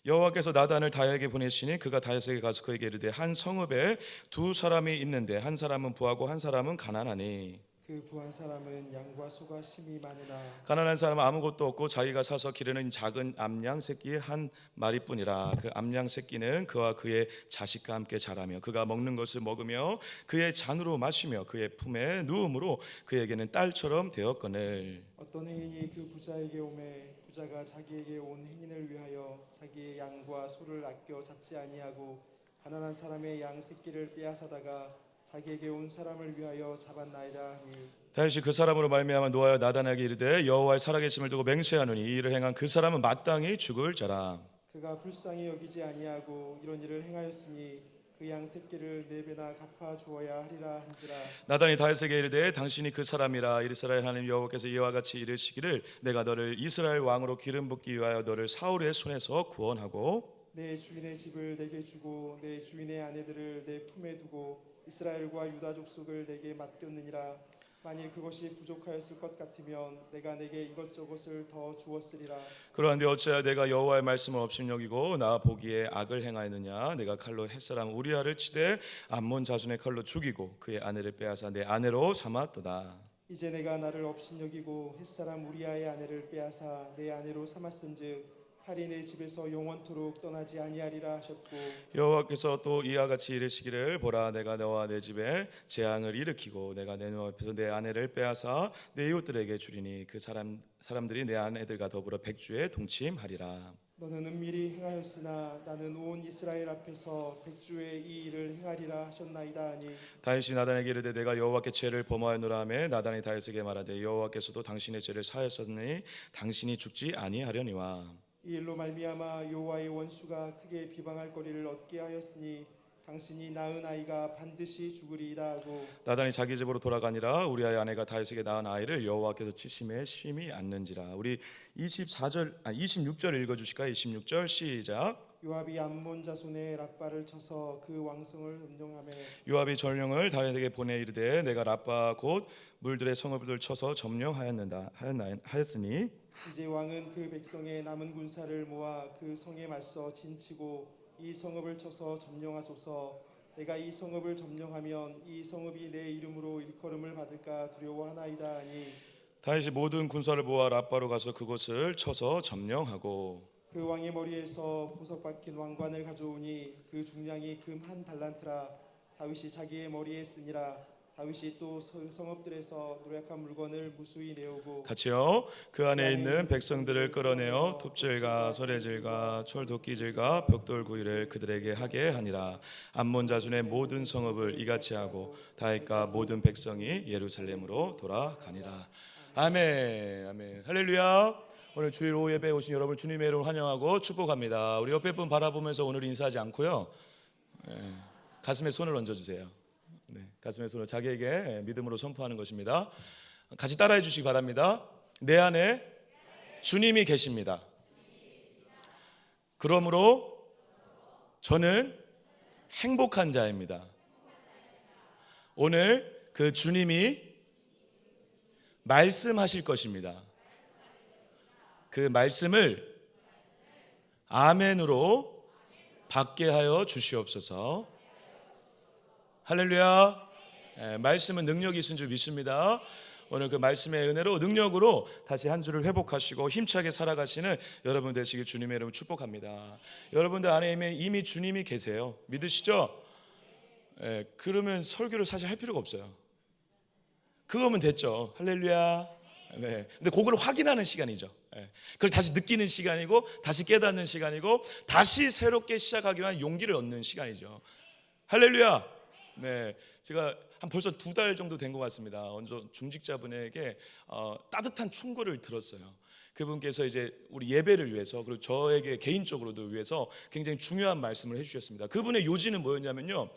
여호와께서 나단을 다윗에게 보내시니 그가 다윗에게 가서 그에게 이르되 한 성읍에 두 사람이 있는데 한 사람은 부하고 한 사람은 가난하니 그 부한 사람은 양과 소가 심히 많으나 가난한 사람은 아무것도 없고 자기가 사서 기르는 작은 암양 새끼의 한 마리뿐이라. 그 암양 새끼는 그와 그의 자식과 함께 자라며 그가 먹는 것을 먹으며 그의 잔으로 마시며 그의 품에 누움으로 그에게는 딸처럼 되었거늘. 어떤 행인이 그 부자에게 오매 부자가 자기에게 온 행인을 위하여 자기의 양과 소를 아껴 잡지 아니하고 가난한 사람의 양 새끼를 빼앗아다가 자기에게 온 사람을 위하여 잡았나이다 하니 다윗이 그 사람으로 말미암아 노하여 나단에게 이르되 여호와의 살아계심을 두고 맹세하노니 이 일을 행한 그 사람은 마땅히 죽을 자라. 그가 불쌍히 여기지 아니하고 이런 일을 행하였으니 그 양 새끼를 네 배나 갚아 주어야 하리라 한지라. 나단이 다윗에게 이르되 당신이 그 사람이라. 이스라엘 하나님 여호와께서 이와 같이 이르시기를 내가 너를 이스라엘 왕으로 기름 붓기 위하여 너를 사울의 손에서 구원하고 내 주인의 집을 내게 주고 내 주인의 아내들을 내 품에 두고 이스라엘과 유다 족속을 내게 맡겼느니라. 만일 그것이 부족하였을 것 같으면 내가 내게 이것저것을 더 주었으리라. 그러한데 어찌하여 내가 여호와의 말씀을 업신여기고 나 보기에 악을 행하였느냐. 내가 칼로 햇사람 우리아를 치되 암몬 자손의 칼로 죽이고 그의 아내를 빼앗아 내 아내로 삼았도다. 이제 내가 나를 업신여기고 햇사람 우리아의 아내를 빼앗아 내 아내로 삼았은즉 칼이 내 집에서 영원토록 떠나지 아니하리라 하셨고 여호와께서 또 이와 같이 이르시기를 보라 내가 너와 내 집에 재앙을 일으키고 내가 내 눈앞에서 내 아내를 빼앗아 내 이웃들에게 주리니 그 사람들이 내 아내들과 더불어 백주에 동침하리라. 너는 은밀히 행하였으나 나는 온 이스라엘 앞에서 백주의 이 일을 행하리라 하셨나이다 하니 다윗이 나단에게 이르되 내가 여호와께 죄를 범하였노라 하매 나단이 다윗에게 말하되 여호와께서도 당신의 죄를 사하였으니 당신이 죽지 아니하려니와. 이 일로 말미암아 여호와의 원수가 크게 비방할 거리를 얻게 하였으니 당신이 낳은 아이가 반드시 죽으리이다 하고 나단이 자기 집으로 돌아가니라. 우리아의 아내가 다윗에게 낳은 아이를 여호와께서 치심에 심히 안는지라. 우리 26절 읽어주실까요? 26절 시작. 요압이 암몬 자손의 랍바를 쳐서 그 왕성을 점령하며 요압이 전령을 다윗에게 보내 이르되 내가 랍바 곧 물들의 성읍을 쳐서 하였으니 이제 왕은 그 백성의 남은 군사를 모아 그 성에 맞서 진치고 이 성읍을 쳐서 점령하소서. 내가 이 성읍을 점령하면 이 성읍이 내 이름으로 일컬음을 받을까 두려워하나이다 하니 다윗이 모든 군사를 모아 랍바로 가서 그곳을 쳐서 점령하고 그 왕의 머리에서 보석 박힌 왕관을 가져오니 그 중량이 금 한 달란트라. 다윗이 자기의 머리에 쓰니라. 다윗이 또 성읍들에서 노력한 물건을 무수히 내오고 같이요. 그 안에 있는 백성들을 끌어내어 톱질과 서래질과 철도끼질과 벽돌 구이를 그들에게 하게 하니라. 암몬 자손의 모든 성읍을 이같이 하고 다윗과 모든 백성이 예루살렘으로 돌아가니라. 아멘. 아멘. 할렐루야. 오늘 주일 오후 예배에 오신 여러분 주님의 이름으로 환영하고 축복합니다. 우리 옆에 분 바라보면서 오늘 인사하지 않고요. 가슴에 손을 얹어주세요. 네, 가슴에 손을 자기에게 믿음으로 선포하는 것입니다. 같이 따라해 주시기 바랍니다. 내 안에 주님이 계십니다. 그러므로 저는 행복한 자입니다. 오늘 그 주님이 말씀하실 것입니다. 그 말씀을 아멘으로 받게 하여 주시옵소서. 할렐루야. 말씀은 능력이 있는 줄 믿습니다. 오늘 그 말씀의 은혜로 능력으로 다시 한 주를 회복하시고 힘차게 살아가시는 여러분 되시길 주님의 이름으로 축복합니다. 여러분들 안에 이미 주님이 계세요. 믿으시죠? 그러면 설교를 사실 할 필요가 없어요. 그거면 됐죠. 할렐루야. 네. 근데 그걸 확인하는 시간이죠. 그걸 다시 느끼는 시간이고 다시 깨닫는 시간이고 다시 새롭게 시작하기 위한 용기를 얻는 시간이죠. 할렐루야. 네, 제가 한 벌써 2달 정도 된 것 같습니다. 어느 중직자분에게 따뜻한 충고를 들었어요. 그분께서 이제 우리 예배를 위해서 그리고 저에게 개인적으로도 위해서 굉장히 중요한 말씀을 해주셨습니다. 그분의 요지는 뭐였냐면요,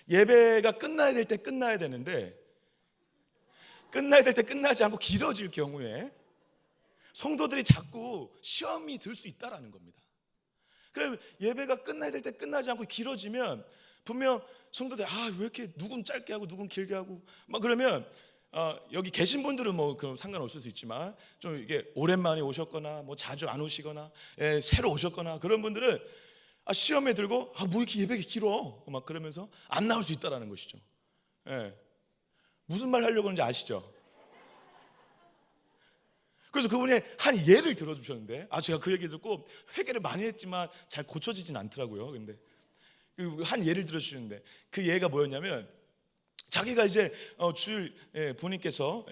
예배가 끝나야 될 때 끝나야 되는데 끝나야 될 때 끝나지 않고 길어질 경우에 성도들이 자꾸 시험이 들 수 있다라는 겁니다. 그럼 예배가 끝나야 될 때 끝나지 않고 길어지면 분명 성도들 왜 이렇게 누군 짧게 하고 누군 길게 하고 막 그러면 여기 계신 분들은 뭐 그럼 상관없을 수 있지만 좀 이게 오랜만에 오셨거나 뭐 자주 안 오시거나 새로 오셨거나 그런 분들은 시험에 들고 뭐 이렇게 예배가 길어 막 그러면서 안 나올 수 있다라는 것이죠. 무슨 말 하려고 하는지 아시죠? 그래서 그분이 한 예를 들어주셨는데 제가 그 얘기 듣고 회개를 많이 했지만 잘 고쳐지진 않더라고요. 근데 한 예를 들어주시는데 그 예가 뭐였냐면 자기가 이제 주일 본인께서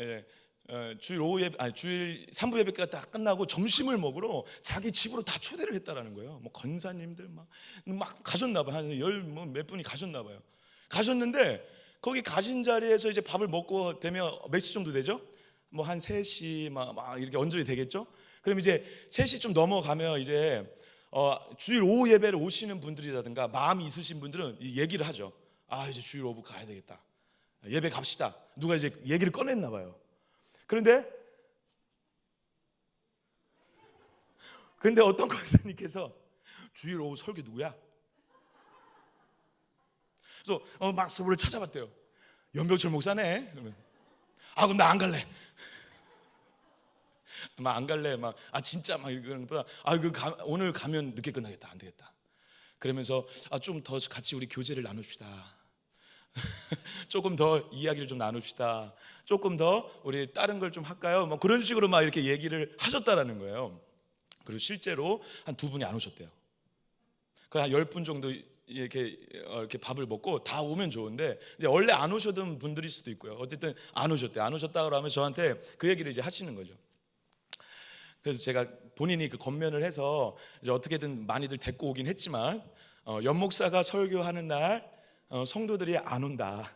주일 오후 예배 주일 3부 예배가 딱 끝나고 점심을 먹으러 자기 집으로 다 초대를 했다라는 거예요. 뭐 권사님들 막 가셨나 봐요. 한 몇 분이 가셨나 봐요. 가셨는데 거기 가신 자리에서 이제 밥을 먹고 되면 몇 시 정도 되죠? 뭐 한 3시 막 이렇게 언저리 되겠죠? 그럼 이제 3시 좀 넘어가면 이제 주일 오후 예배를 오시는 분들이라든가 마음이 있으신 분들은 얘기를 하죠. 이제 주일 오후 가야 되겠다. 예배 갑시다. 누가 이제 얘기를 꺼냈나 봐요. 그런데 어떤 권사님께서 주일 오후 설교 누구야? 그래서 막 수부를 찾아봤대요. 연병철 목사네. 그러면 그럼 나 안 갈래. 막 안 갈래. 진짜 막 이러는 것보다 오늘 가면 늦게 끝나겠다. 안 되겠다. 그러면서 좀 더 같이 우리 교제를 나눕시다. 조금 더 이야기를 좀 나눕시다. 조금 더 우리 다른 걸 좀 할까요? 뭐 그런 식으로 막 이렇게 얘기를 하셨다라는 거예요. 그리고 실제로 한 2분이 안 오셨대요. 그 한 10분 정도 이렇게 밥을 먹고 다 오면 좋은데 이제 원래 안 오셨던 분들일 수도 있고요. 어쨌든 안 오셨대. 안 오셨다 그러면 저한테 그 얘기를 이제 하시는 거죠. 그래서 제가 본인이 그 건면을 해서 이제 어떻게든 많이들 데리고 오긴 했지만 연 목사가 설교하는 날 성도들이 안 온다.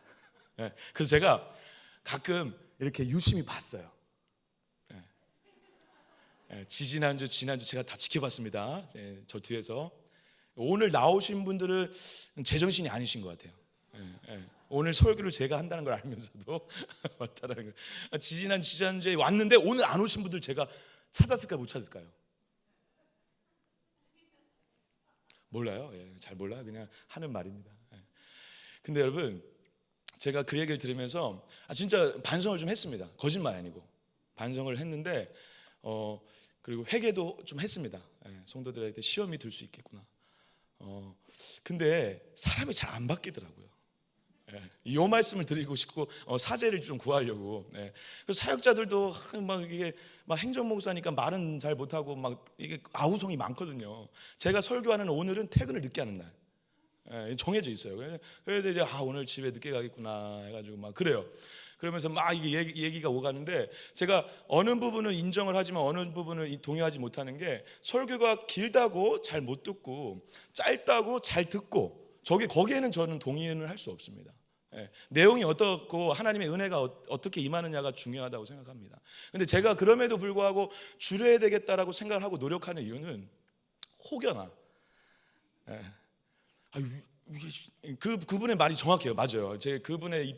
그래서 제가 가끔 이렇게 유심히 봤어요. 지난주 제가 다 지켜봤습니다. 저 뒤에서 오늘 나오신 분들은 제정신이 아니신 것 같아요. 오늘 설교를 제가 한다는 걸 알면서도 왔다라는 거. 지난주에 왔는데 오늘 안 오신 분들 제가 찾았을까요? 못 찾을까요? 몰라요. 잘 몰라요. 그냥 하는 말입니다. 근데 여러분 제가 그 얘기를 들으면서 진짜 반성을 좀 했습니다. 거짓말 아니고 반성을 했는데 그리고 회개도 좀 했습니다. 성도들한테 시험이 들 수 있겠구나. 근데 사람이 잘 안 바뀌더라고요. 이 말씀을 드리고 싶고 사죄를 좀 구하려고. 그래서 사역자들도 이게 행정목사니까 말은 잘 못하고 이게 아우성이 많거든요. 제가 설교하는 오늘은 퇴근을 늦게 하는 날. 정해져 있어요. 그래서 이제 오늘 집에 늦게 가겠구나 해가지고 그래요. 그러면서 이게 얘기가 오가는데 제가 어느 부분은 인정을 하지만 어느 부분은 동의하지 못하는 게 설교가 길다고 잘 못 듣고 짧다고 잘 듣고 거기에는 저는 동의는 할 수 없습니다. 내용이 어떻고 하나님의 은혜가 어떻게 임하느냐가 중요하다고 생각합니다. 근데 제가 그럼에도 불구하고 줄여야 되겠다라고 생각을 하고 노력하는 이유는 혹여나 그분의 말이 정확해요. 맞아요. 그분의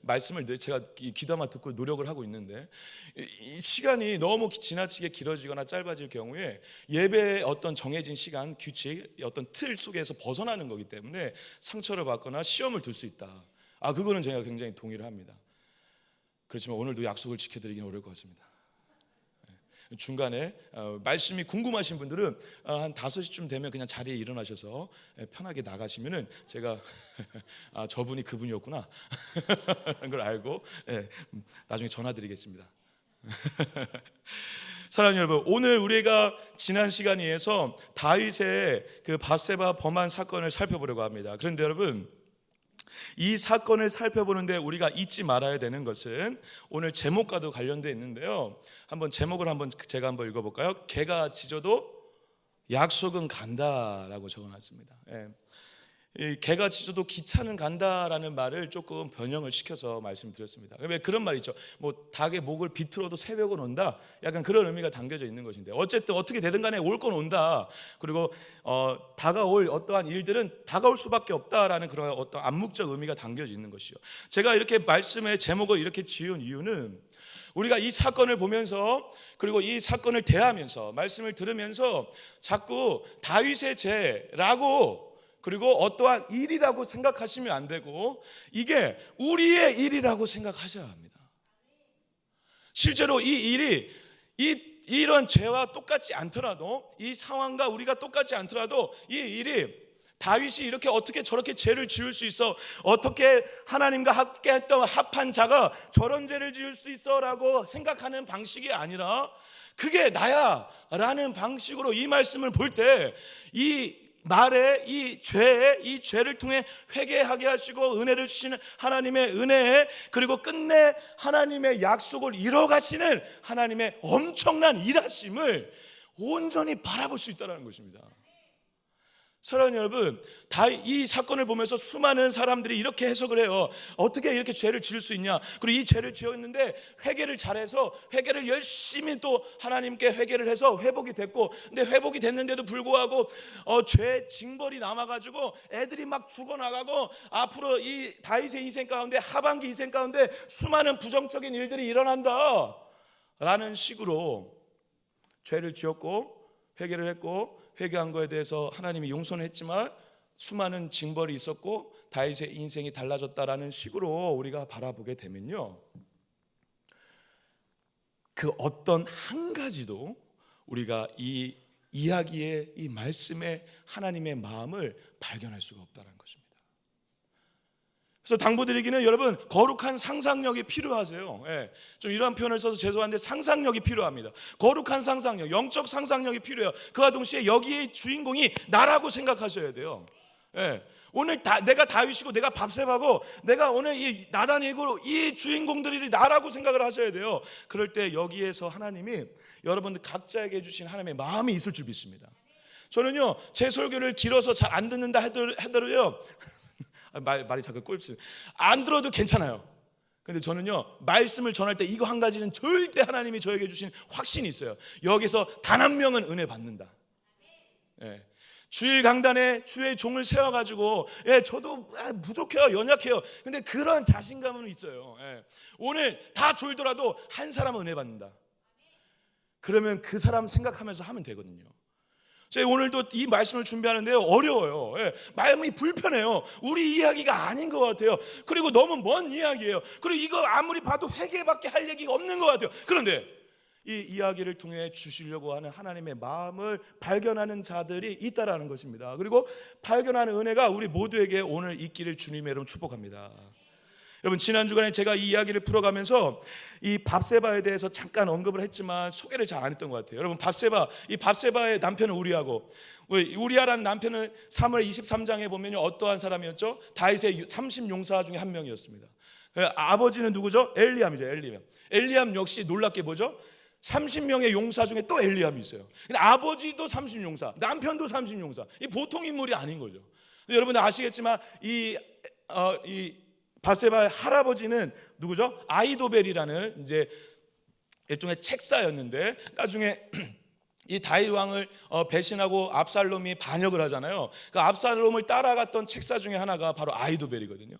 말씀을 제가 귀담아 듣고 노력을 하고 있는데 이 시간이 너무 지나치게 길어지거나 짧아질 경우에 예배의 어떤 정해진 시간, 규칙, 어떤 틀 속에서 벗어나는 거기 때문에 상처를 받거나 시험을 들 수 있다. 그거는 제가 굉장히 동의를 합니다. 그렇지만 오늘도 약속을 지켜드리기는 어려울 것 같습니다. 중간에 말씀이 궁금하신 분들은 한 5시쯤 되면 그냥 자리에 일어나셔서 편하게 나가시면은 제가 저분이 그분이었구나 하는 걸 알고 나중에 전화드리겠습니다. 사랑하는 여러분, 오늘 우리가 지난 시간에서 다윗의 그 밧세바 범한 사건을 살펴보려고 합니다. 그런데 여러분, 이 사건을 살펴보는데 우리가 잊지 말아야 되는 것은 오늘 제목과도 관련되어 있는데요. 제목을 제가 한번 읽어볼까요? 개가 짖어도 약속은 간다라고 적어놨습니다. 이 개가 짖어도 기차는 간다라는 말을 조금 변형을 시켜서 말씀드렸습니다. 왜 그런 말 있죠? 닭의 목을 비틀어도 새벽은 온다. 약간 그런 의미가 담겨져 있는 것인데 어쨌든 어떻게 되든 간에 올 건 온다. 그리고 다가올 어떠한 일들은 다가올 수밖에 없다라는 그런 어떤 암묵적 의미가 담겨져 있는 것이요. 제가 이렇게 말씀의 제목을 이렇게 지은 이유는 우리가 이 사건을 보면서 그리고 이 사건을 대하면서 말씀을 들으면서 자꾸 다윗의 죄라고 그리고 어떠한 일이라고 생각하시면 안 되고 이게 우리의 일이라고 생각하셔야 합니다. 실제로 이 일이 이런 죄와 똑같지 않더라도, 이 상황과 우리가 똑같지 않더라도 이 일이 다윗이 이렇게 어떻게 저렇게 죄를 지을 수 있어, 어떻게 하나님과 함께했던 합한 자가 저런 죄를 지을 수 있어 라고 생각하는 방식이 아니라 그게 나야 라는 방식으로 이 말씀을 볼 때 이 말에 이 죄를 통해 회개하게 하시고 은혜를 주시는 하나님의 은혜에, 그리고 끝내 하나님의 약속을 이뤄가시는 하나님의 엄청난 일하심을 온전히 바라볼 수 있다는 것입니다. 사랑하는 여러분, 이 사건을 보면서 수많은 사람들이 이렇게 해석을 해요. 어떻게 이렇게 죄를 지을 수 있냐, 그리고 이 죄를 지었는데 회개를 잘해서 회개를 열심히 또 하나님께 회개를 해서 회복이 됐고, 근데 회복이 됐는데도 불구하고 죄 징벌이 남아가지고 애들이 막 죽어나가고, 앞으로 이 다윗의 인생 가운데, 하반기 인생 가운데 수많은 부정적인 일들이 일어난다 라는 식으로 죄를 지었고 회개를 했고, 회개한 거에 대해서 하나님이 용서는 했지만 수많은 징벌이 있었고 다윗의 인생이 달라졌다라는 식으로 우리가 바라보게 되면요, 그 어떤 한 가지도 우리가 이 이야기의, 이 말씀의 하나님의 마음을 발견할 수가 없다는 것입니다. 그래서 당부드리기는, 여러분, 거룩한 상상력이 필요하세요. 예, 좀 이러한 표현을 써서 죄송한데 상상력이 필요합니다. 거룩한 상상력, 영적 상상력이 필요해요. 그와 동시에 여기에 주인공이 나라고 생각하셔야 돼요. 예, 오늘 내가 다윗이고 내가 밥셉하고 내가 오늘 이 나단이고 이 주인공들이 나라고 생각을 하셔야 돼요. 그럴 때 여기에서 하나님이 여러분들 각자에게 주신 하나님의 마음이 있을 줄 믿습니다. 저는요, 제 설교를 길어서 잘 안 듣는다 하더라도요, 말이 자꾸 꼴습니다. 안 들어도 괜찮아요. 근데 저는요, 말씀을 전할 때 이거 한 가지는 절대 하나님이 저에게 주신 확신이 있어요. 여기서 단 한 명은 은혜 받는다. 예. 주일 강단에 주의 종을 세워가지고, 예, 저도 부족해요, 연약해요. 근데 그런 자신감은 있어요. 예. 오늘 다 졸더라도 한 사람은 은혜 받는다. 그러면 그 사람 생각하면서 하면 되거든요. 제가 오늘도 이 말씀을 준비하는데 어려워요. 예, 마음이 불편해요. 우리 이야기가 아닌 것 같아요. 그리고 너무 먼 이야기예요. 그리고 이거 아무리 봐도 회개밖에 할 얘기가 없는 것 같아요. 그런데 이 이야기를 통해 주시려고 하는 하나님의 마음을 발견하는 자들이 있다라는 것입니다. 그리고 발견하는 은혜가 우리 모두에게 오늘 있기를 주님의 이름으로 축복합니다. 여러분, 지난 주간에 제가 이 이야기를 풀어가면서 이 밥세바에 대해서 잠깐 언급을 했지만 소개를 잘 안 했던 것 같아요. 여러분, 이 밥세바의 남편은 우리아고, 우리아라는 남편은 사무엘 23장에 보면 어떠한 사람이었죠? 다윗의 30용사 중에 한 명이었습니다. 아버지는 누구죠? 엘리암이죠. 엘리암 역시 놀랍게 뭐죠? 30명의 용사 중에 또 엘리암이 있어요. 근데 아버지도 30용사, 남편도 30용사. 이 보통 인물이 아닌 거죠. 여러분들 아시겠지만 이 바세바의 할아버지는 누구죠? 아히도벨이라는 이제 일종의 책사였는데, 나중에 이 다윗 왕을 배신하고 압살롬이 반역을 하잖아요. 그 압살롬을 따라갔던 책사 중에 하나가 바로 아히도벨이거든요.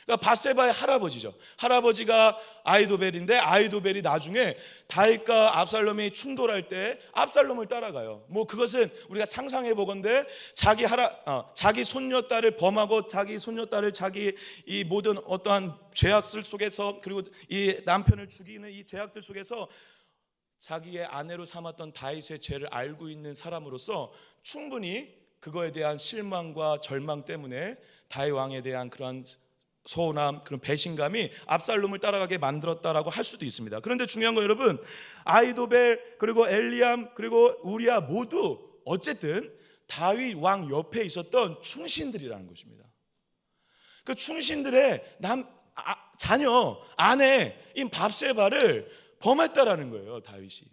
그러니까 바세바의 할아버지죠. 할아버지가 아히도벨인데, 아히도벨이 나중에 다윗과 압살롬이 충돌할 때 압살롬을 따라가요. 뭐 그것은 우리가 상상해 보건대 자기 손녀딸을 범하고 자기 손녀딸을 자기 이 모든 어떠한 죄악들 속에서, 그리고 이 남편을 죽이는 이 죄악들 속에서 자기의 아내로 삼았던 다윗의 죄를 알고 있는 사람으로서 충분히 그거에 대한 실망과 절망 때문에 다윗 왕에 대한 그런 서운함, 그런 배신감이 압살롬을 따라가게 만들었다라고 할 수도 있습니다. 그런데 중요한 건, 여러분, 아히도벨 그리고 엘리암 그리고 우리아 모두 어쨌든 다윗 왕 옆에 있었던 충신들이라는 것입니다. 그 충신들의 자녀, 아내인 밥세바를 범했다라는 거예요, 다윗이.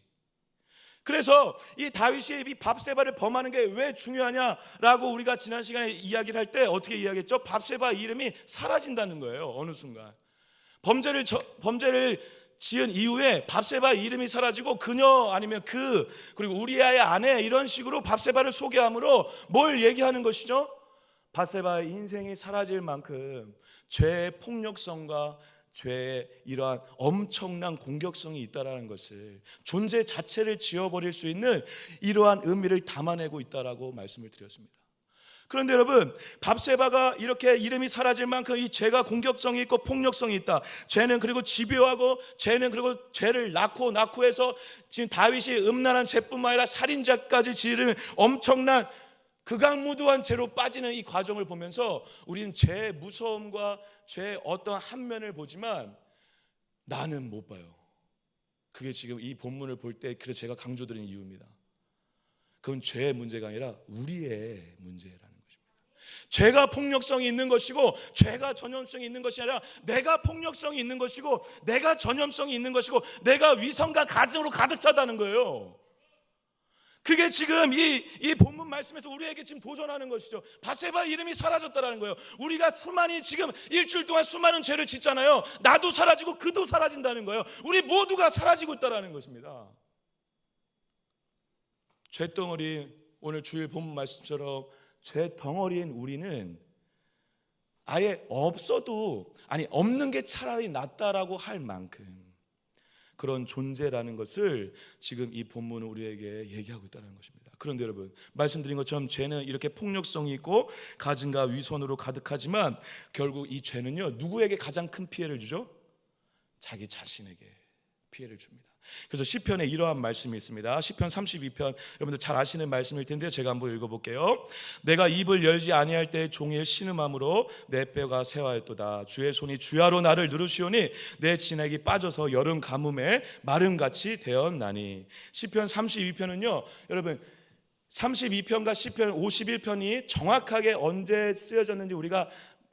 그래서 이 다윗이 이 밥세바를 범하는 게 왜 중요하냐라고 우리가 지난 시간에 이야기를 할 때 어떻게 이야기했죠? 밥세바 이름이 사라진다는 거예요. 어느 순간 범죄를 지은 이후에 밥세바 이름이 사라지고 그녀 아니면 그리고 우리아의 아내 이런 식으로 밥세바를 소개함으로 뭘 얘기하는 것이죠? 밥세바의 인생이 사라질 만큼 죄의 폭력성과 죄의 이러한 엄청난 공격성이 있다라는 것을, 존재 자체를 지워버릴 수 있는 이러한 의미를 담아내고 있다라고 말씀을 드렸습니다. 그런데 여러분, 밥세바가 이렇게 이름이 사라질 만큼 이 죄가 공격성이 있고 폭력성이 있다. 죄는 그리고 집요하고, 죄는 그리고 죄를 낳고 해서 지금 다윗이 음란한 죄뿐만 아니라 살인자까지 지르는 엄청난 극악무도한 죄로 빠지는 이 과정을 보면서 우리는 죄의 무서움과 죄의 어떤 한 면을 보지만 나는 못 봐요. 그게 지금 이 본문을 볼 때 그래서 제가 강조드리는 이유입니다. 그건 죄의 문제가 아니라 우리의 문제라는 것입니다. 죄가 폭력성이 있는 것이고 죄가 전염성이 있는 것이 아니라 내가 폭력성이 있는 것이고 내가 전염성이 있는 것이고 내가 위선과 가증으로 가득 차다는 거예요. 그게 지금 이 본문 말씀에서 우리에게 지금 도전하는 것이죠. 바세바 이름이 사라졌다는 거예요. 우리가 지금 일주일 동안 수많은 죄를 짓잖아요. 나도 사라지고 그도 사라진다는 거예요. 우리 모두가 사라지고 있다는 것입니다. 죄덩어리, 오늘 주일 본문 말씀처럼 죄덩어리인 우리는 아예 없는 게 차라리 낫다라고 할 만큼 그런 존재라는 것을 지금 이 본문은 우리에게 얘기하고 있다는 것입니다. 그런데 여러분, 말씀드린 것처럼 죄는 이렇게 폭력성이 있고 가증과 위선으로 가득하지만 결국 이 죄는요, 누구에게 가장 큰 피해를 주죠? 자기 자신에게 피해를 줍니다. 그래서 시편에 이러한 말씀이 있습니다. 시편 32편, 여러분들 잘 아시는 말씀일 텐데 제가 한번 읽어볼게요. 내가 입을 열지 아니할 때 종일 신음함으로 내 뼈가 새하였도다. 주의 손이 주야로 나를 누르시오니 내 진액이 빠져서 여름 가뭄에 마름같이 되었나니. 시편 32편은요, 여러분 32편과 시편 51편이 정확하게 언제 쓰여졌는지 우리가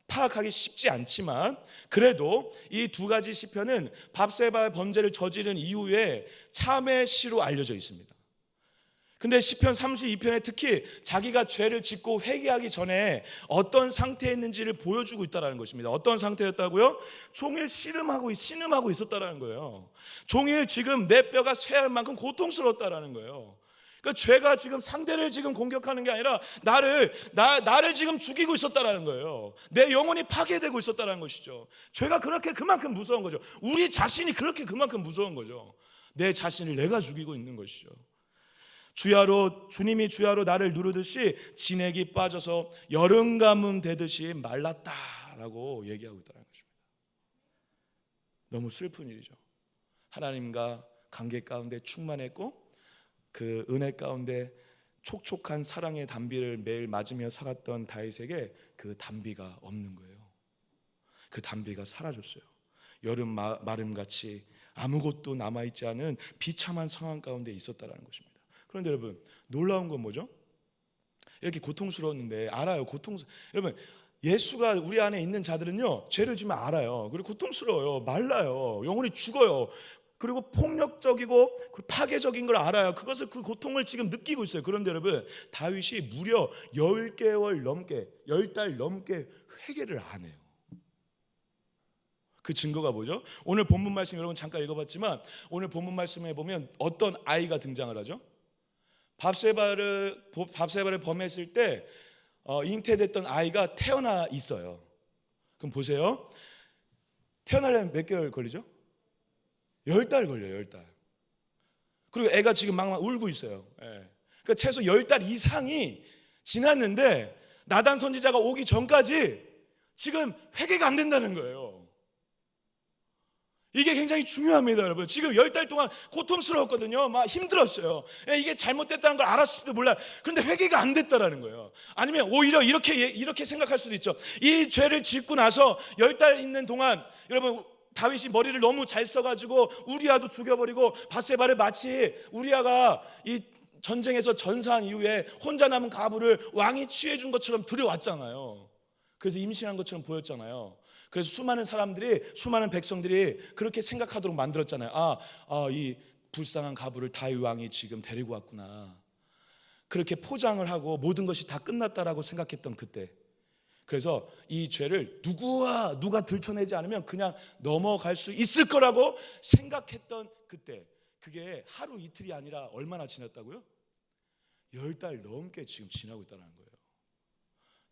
파악하기 쉽지 않지만 그래도 이 두 가지 시편은 밥세바의 범죄를 저지른 이후에 참의 시로 알려져 있습니다. 근데 시편 32편에 특히 자기가 죄를 짓고 회개하기 전에 어떤 상태에 있는지를 보여주고 있다는 것입니다. 어떤 상태였다고요? 종일 신음하고 있었다는 거예요. 종일 지금 내 뼈가 쇠할 만큼 고통스러웠다는 거예요. 그러니까 죄가 지금 상대를 지금 공격하는 게 아니라 나를 지금 죽이고 있었다라는 거예요. 내 영혼이 파괴되고 있었다라는 것이죠. 죄가 그렇게 그만큼 무서운 거죠. 우리 자신이 그렇게 그만큼 무서운 거죠. 내 자신을 내가 죽이고 있는 것이죠. 주님이 주야로 나를 누르듯이 진액이 빠져서 여름 가뭄 되듯이 말랐다라고 얘기하고 있다는 것입니다. 너무 슬픈 일이죠. 하나님과 관계 가운데 충만했고 그 은혜 가운데 촉촉한 사랑의 담비를 매일 맞으며 살았던 다윗에게 그 담비가 없는 거예요. 그 담비가 사라졌어요. 여름 마름같이 아무것도 남아있지 않은 비참한 상황 가운데 있었다는 것입니다. 그런데 여러분, 놀라운 건 뭐죠? 이렇게 고통스러웠는데 알아요. 여러분, 예수가 우리 안에 있는 자들은요, 죄를 지면 알아요. 그리고 고통스러워요. 말라요. 영혼이 죽어요. 그리고 폭력적이고 파괴적인 걸 알아요. 그 고통을 지금 느끼고 있어요. 그런데 여러분, 다윗이 무려 10달 넘게 회개를 안 해요. 그 증거가 뭐죠? 오늘 본문 말씀 여러분 잠깐 읽어봤지만 오늘 본문 말씀에 보면 어떤 아이가 등장을 하죠? 밥세바를 범했을 때 잉태됐던 아이가 태어나 있어요. 그럼 보세요. 태어나려면 몇 개월 걸리죠? 10달 걸려요. 10달. 그리고 애가 지금 막 울고 있어요. 그러니까 최소 10달 이상이 지났는데 나단 선지자가 오기 전까지 지금 회개가 안 된다는 거예요. 이게 굉장히 중요합니다, 여러분. 지금 10달 동안 고통스러웠거든요. 막 힘들었어요. 이게 잘못됐다는 걸 알았을지도 몰라요. 그런데 회개가 안 됐다라는 거예요. 아니면 오히려 이렇게 생각할 수도 있죠. 이 죄를 짓고 나서 10달 있는 동안 여러분, 다윗이 머리를 너무 잘 써가지고 우리아도 죽여버리고 바세바를 마치 우리아가 이 전쟁에서 전사한 이후에 혼자 남은 가부를 왕이 취해준 것처럼 들여왔잖아요. 그래서 임신한 것처럼 보였잖아요. 그래서 수많은 백성들이 그렇게 생각하도록 만들었잖아요. 이 불쌍한 가부를 다윗 왕이 지금 데리고 왔구나. 그렇게 포장을 하고 모든 것이 다 끝났다라고 생각했던 그때, 그래서 이 죄를 누가 들춰내지 않으면 그냥 넘어갈 수 있을 거라고 생각했던 그때, 그게 하루 이틀이 아니라 얼마나 지났다고요? 10달 넘게 지금 지나고 있다는 거예요.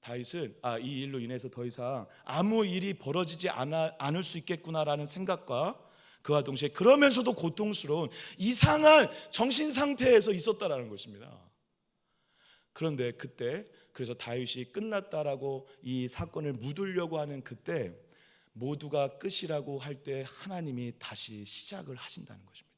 다윗은 이 일로 인해서 더 이상 아무 일이 벌어지지 않을 수 있겠구나라는 생각과 그와 동시에 그러면서도 고통스러운 이상한 정신 상태에서 있었다라는 것입니다. 그런데 그때 그래서 다윗이 끝났다라고 이 사건을 묻으려고 하는 그때 모두가 끝이라고 할 때 하나님이 다시 시작을 하신다는 것입니다.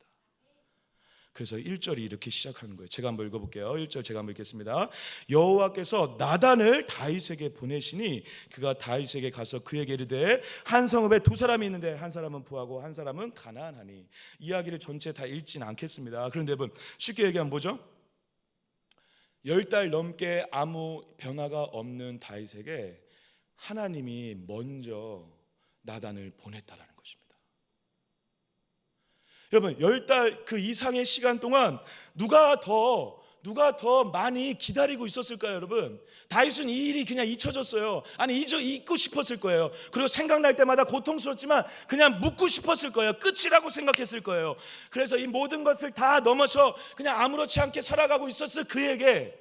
그래서 1절이 이렇게 시작하는 거예요. 제가 한번 읽어볼게요. 1절 제가 한번 읽겠습니다. 여호와께서 나단을 다윗에게 보내시니 그가 다윗에게 가서 그에게 이르되 한 성읍에 두 사람이 있는데 한 사람은 부하고 한 사람은 가난하니. 이야기를 전체 다 읽지는 않겠습니다. 그런데 여러분 쉽게 얘기하면 뭐죠? 10달 넘게 아무 변화가 없는 다윗에게 하나님이 먼저 나단을 보냈다라는 것입니다. 여러분 10달 그 이상의 시간 동안 누가 더 많이 기다리고 있었을까요? 여러분 다윗은 이 일이 그냥 잊혀졌어요. 아니 잊고 싶었을 거예요. 그리고 생각날 때마다 고통스럽지만 그냥 묻고 싶었을 거예요. 끝이라고 생각했을 거예요. 그래서 이 모든 것을 다 넘어서 그냥 아무렇지 않게 살아가고 있었을 그에게,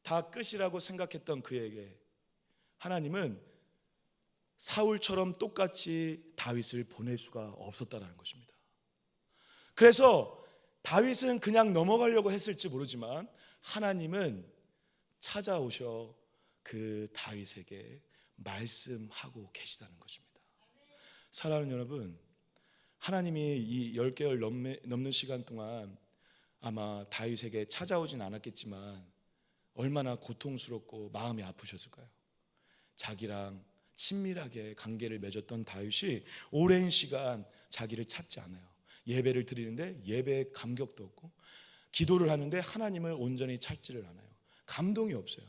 다 끝이라고 생각했던 그에게 하나님은 사울처럼 똑같이 다윗을 보낼 수가 없었다는 것입니다. 그래서 다윗은 그냥 넘어가려고 했을지 모르지만 하나님은 찾아오셔 그 다윗에게 말씀하고 계시다는 것입니다. 사랑하는 여러분, 하나님이 이 10개월 넘는 시간 동안 아마 다윗에게 찾아오진 않았겠지만 얼마나 고통스럽고 마음이 아프셨을까요? 자기랑 친밀하게 관계를 맺었던 다윗이 오랜 시간 자기를 찾지 않아요. 예배를 드리는데 예배에 감격도 없고, 기도를 하는데 하나님을 온전히 찾지를 않아요. 감동이 없어요.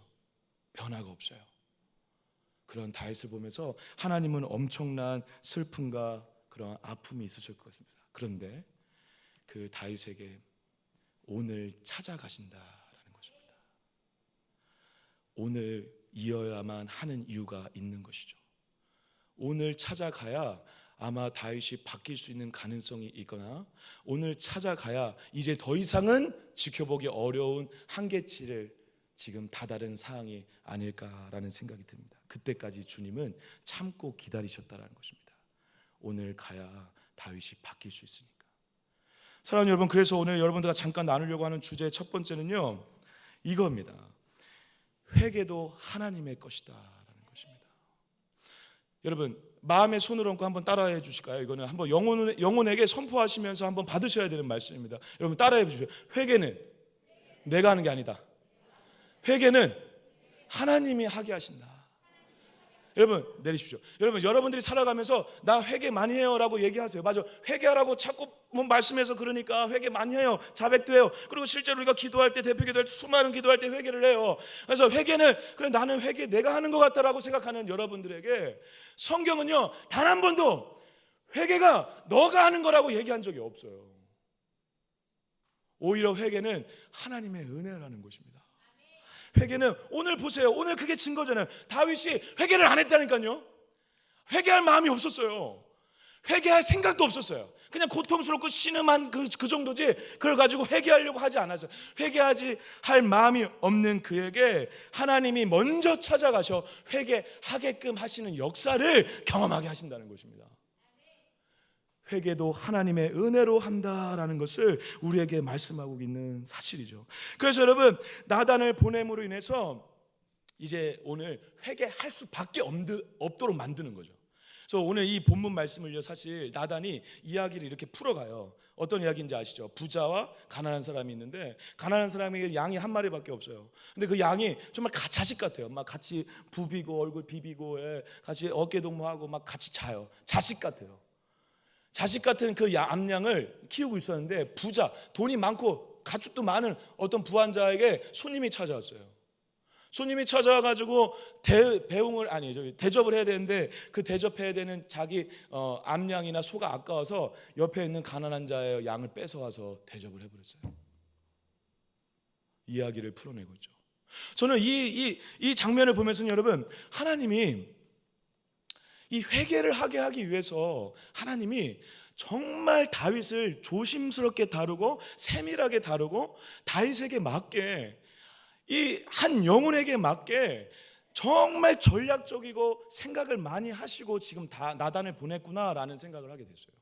변화가 없어요. 그런 다윗을 보면서 하나님은 엄청난 슬픔과 그런 아픔이 있으실 것입니다. 그런데 그 다윗에게 오늘 찾아가신다라는 것입니다. 오늘 이어야만 하는 이유가 있는 것이죠. 오늘 찾아가야 아마 다윗이 바뀔 수 있는 가능성이 있거나, 오늘 찾아가야 이제 더 이상은 지켜보기 어려운 한계치를 지금 다다른 사항이 아닐까라는 생각이 듭니다. 그때까지 주님은 참고 기다리셨다라는 것입니다. 오늘 가야 다윗이 바뀔 수 있으니까. 사랑하는 여러분, 그래서 오늘 여러분들과 잠깐 나누려고 하는 주제의 첫 번째는요, 이겁니다. 회개도 하나님의 것이다 라는 것입니다. 여러분 마음에 손을 얹고 한번 따라해 주실까요? 이거는 한번 영혼에게 선포하시면서 한번 받으셔야 되는 말씀입니다. 여러분 따라해 주십시오. 회개는 내가 하는 게 아니다. 회개는 하나님이 하게 하신다. 여러분 내리십시오. 여러분들이 살아가면서 나 회개 많이 해요 라고 얘기하세요. 맞아, 회개하라고 자꾸 뭐 말씀해서 그러니까 회개 많이 해요. 자백도 해요. 그리고 실제로 우리가 기도할 때, 대표 기도할 때, 수많은 기도할 때 회개를 해요. 그래서 회개는 그래 나는 회개 내가 하는 것 같다라고 생각하는 여러분들에게 성경은요 단 한 번도 회개가 너가 하는 거라고 얘기한 적이 없어요. 오히려 회개는 하나님의 은혜라는 것입니다. 회개는 오늘 보세요. 오늘 그게 증거잖아요. 다윗이 회개를 안 했다니까요. 회개할 마음이 없었어요. 회개할 생각도 없었어요. 그냥 고통스럽고 신음한 그 정도지 그걸 가지고 회개하려고 하지 않았어요. 회개하지 할 마음이 없는 그에게 하나님이 먼저 찾아가셔 회개하게끔 하시는 역사를 경험하게 하신다는 것입니다. 회개도 하나님의 은혜로 한다라는 것을 우리에게 말씀하고 있는 사실이죠. 그래서 여러분 나단을 보냄으로 인해서 이제 오늘 회개할 수밖에 없도록 만드는 거죠. 그래서 오늘 이 본문 말씀을요 사실 나단이 이야기를 이렇게 풀어가요. 어떤 이야기인지 아시죠? 부자와 가난한 사람이 있는데 가난한 사람에게 양이 한 마리밖에 없어요. 근데 그 양이 정말 자식 같아요. 막 같이 부비고 얼굴 비비고 같이 어깨 동무하고 막 같이 자요. 자식 같아요. 자식 같은 그 암양을 키우고 있었는데 부자, 돈이 많고 가축도 많은 어떤 부한자에게 손님이 찾아왔어요. 손님이 찾아와가지고 대접을 해야 되는데 그 대접해야 되는 자기 암양이나 소가 아까워서 옆에 있는 가난한 자의 양을 뺏어와서 대접을 해버렸어요. 이야기를 풀어내고 있죠. 저는 이 장면을 보면서 여러분 하나님이 이 회개를 하게 하기 위해서 하나님이 정말 다윗을 조심스럽게 다루고 세밀하게 다루고 다윗에게 맞게 이 한 영혼에게 맞게 정말 전략적이고 생각을 많이 하시고 지금 다 나단을 보냈구나라는 생각을 하게 됐어요.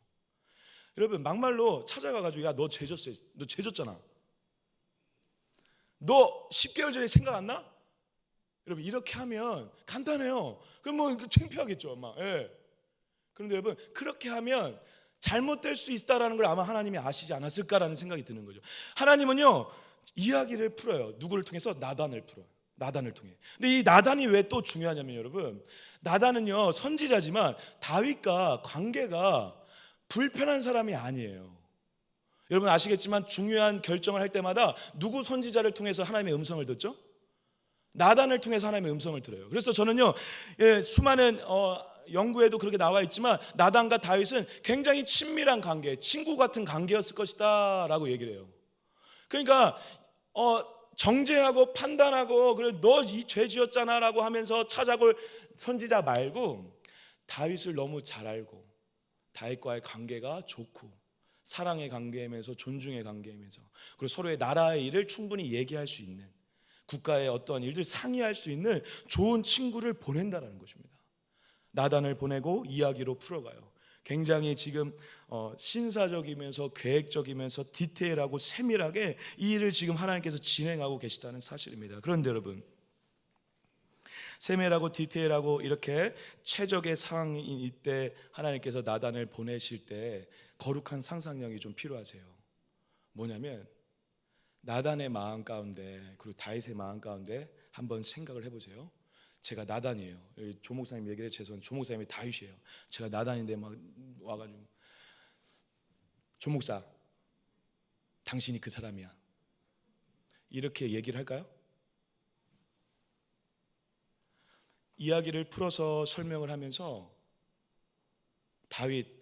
여러분 막말로 찾아가가지고 야 너 죄졌어, 너 죄졌잖아. 너 10개월 전에 생각 안 나? 여러분 이렇게 하면 간단해요. 그럼 뭐 창피하겠죠 아마. 예. 그런데 여러분 그렇게 하면 잘못될 수 있다라는 걸 아마 하나님이 아시지 않았을까라는 생각이 드는 거죠. 하나님은요 이야기를 풀어요. 누구를 통해서? 나단을 풀어요. 나단을 통해. 근데 이 나단이 왜 또 중요하냐면 여러분, 나단은요 선지자지만 다윗과 관계가 불편한 사람이 아니에요. 여러분 아시겠지만 중요한 결정을 할 때마다 누구 선지자를 통해서 하나님의 음성을 듣죠? 나단을 통해서 하나님의 음성을 들어요. 그래서 저는요 수많은 연구에도 그렇게 나와 있지만 나단과 다윗은 굉장히 친밀한 관계, 친구 같은 관계였을 것이다 라고 얘기를 해요. 그러니까 정죄하고 판단하고 그래 너 이 죄 지었잖아 라고 하면서 찾아볼 선지자 말고 다윗을 너무 잘 알고 다윗과의 관계가 좋고 사랑의 관계이면서 존중의 관계이면서 그리고 서로의 나라의 일을 충분히 얘기할 수 있는, 국가의 어떠한 일들 상의할 수 있는 좋은 친구를 보낸다는 것입니다. 나단을 보내고 이야기로 풀어가요. 굉장히 지금 신사적이면서 계획적이면서 디테일하고 세밀하게 이 일을 지금 하나님께서 진행하고 계시다는 사실입니다. 그런데 여러분 세밀하고 디테일하고 이렇게 최적의 상황이 이때 하나님께서 나단을 보내실 때 거룩한 상상력이 좀 필요하세요. 뭐냐면 나단의 마음 가운데 그리고 다윗의 마음 가운데 한번 생각을 해보세요. 제가 나단이에요. 조 목사님 얘기를 해서 죄송한데 조 목사님이 다윗이에요. 제가 나단인데 막 와가지고 조 목사 당신이 그 사람이야 이렇게 얘기를 할까요? 이야기를 풀어서 설명을 하면서 다윗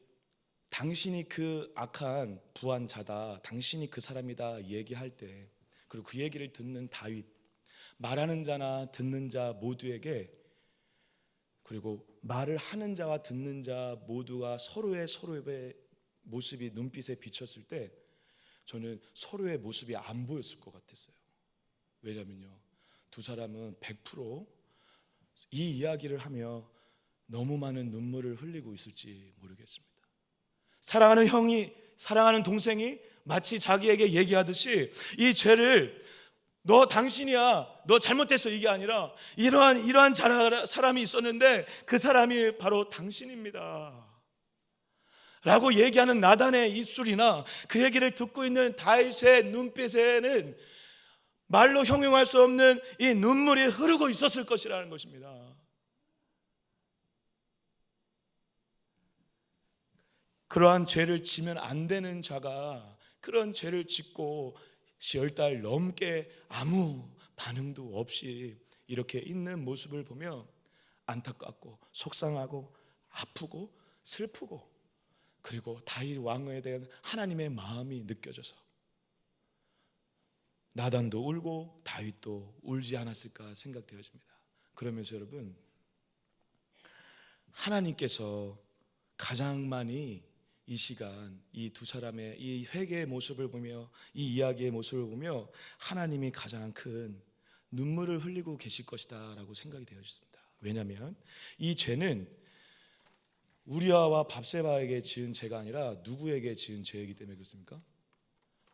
당신이 그 악한 부한 자다, 당신이 그 사람이다 얘기할 때 그리고 그 얘기를 듣는 다윗, 말하는 자나 듣는 자 모두에게 그리고 말을 하는 자와 듣는 자 모두가 서로의 모습이 눈빛에 비쳤을 때 저는 서로의 모습이 안 보였을 것 같았어요. 왜냐면요 두 사람은 100% 이 이야기를 하며 너무 많은 눈물을 흘리고 있을지 모르겠습니다. 사랑하는 형이 사랑하는 동생이 마치 자기에게 얘기하듯이 이 죄를 너 당신이야, 너 잘못됐어 이게 아니라 이러한 사람이 있었는데 그 사람이 바로 당신입니다 라고 얘기하는 나단의 입술이나 그 얘기를 듣고 있는 다윗의 눈빛에는 말로 형용할 수 없는 이 눈물이 흐르고 있었을 것이라는 것입니다. 그러한 죄를 지면 안 되는 자가 그런 죄를 짓고 10달 넘게 아무 반응도 없이 이렇게 있는 모습을 보며 안타깝고 속상하고 아프고 슬프고 그리고 다윗 왕에 대한 하나님의 마음이 느껴져서 나단도 울고 다윗도 울지 않았을까 생각되어집니다. 그러면서 여러분 하나님께서 가장 많이 이 시간 이 두 사람의 이 회개의 모습을 보며 이 이야기의 모습을 보며 하나님이 가장 큰 눈물을 흘리고 계실 것이다 라고 생각이 되어졌습니다. 왜냐하면 이 죄는 우리아와 밥세바에게 지은 죄가 아니라 누구에게 지은 죄이기 때문에 그렇습니까?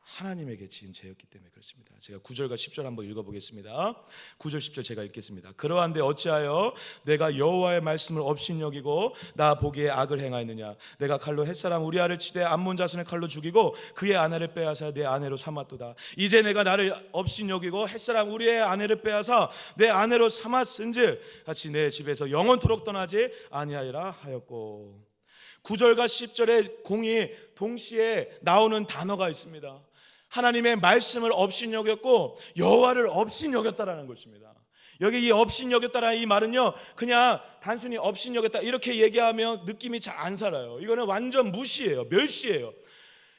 하나님에게 지은 죄였기 때문에 그렇습니다. 제가 9절과 10절 한번 읽어보겠습니다. 9절 10절 제가 읽겠습니다. 그러한데 어찌하여 내가 여호와의 말씀을 업신여기고 나 보기에 악을 행하였느냐. 내가 칼로 햇사람 우리아를 치되 암몬 자손을 칼로 죽이고 그의 아내를 빼앗아 내 아내로 삼았도다. 이제 내가 나를 업신여기고 햇사람 우리의 아내를 빼앗아 내 아내로 삼았은즉 같이 내 집에서 영원토록 떠나지 아니하리라 하였고. 9절과 10절에 공이 동시에 나오는 단어가 있습니다. 하나님의 말씀을 업신여겼고 여호와를 업신여겼다라는 것입니다. 여기 이 업신여겼다라는 이 말은요 그냥 단순히 업신여겼다 이렇게 얘기하면 느낌이 잘 안 살아요. 이거는 완전 무시예요. 멸시예요.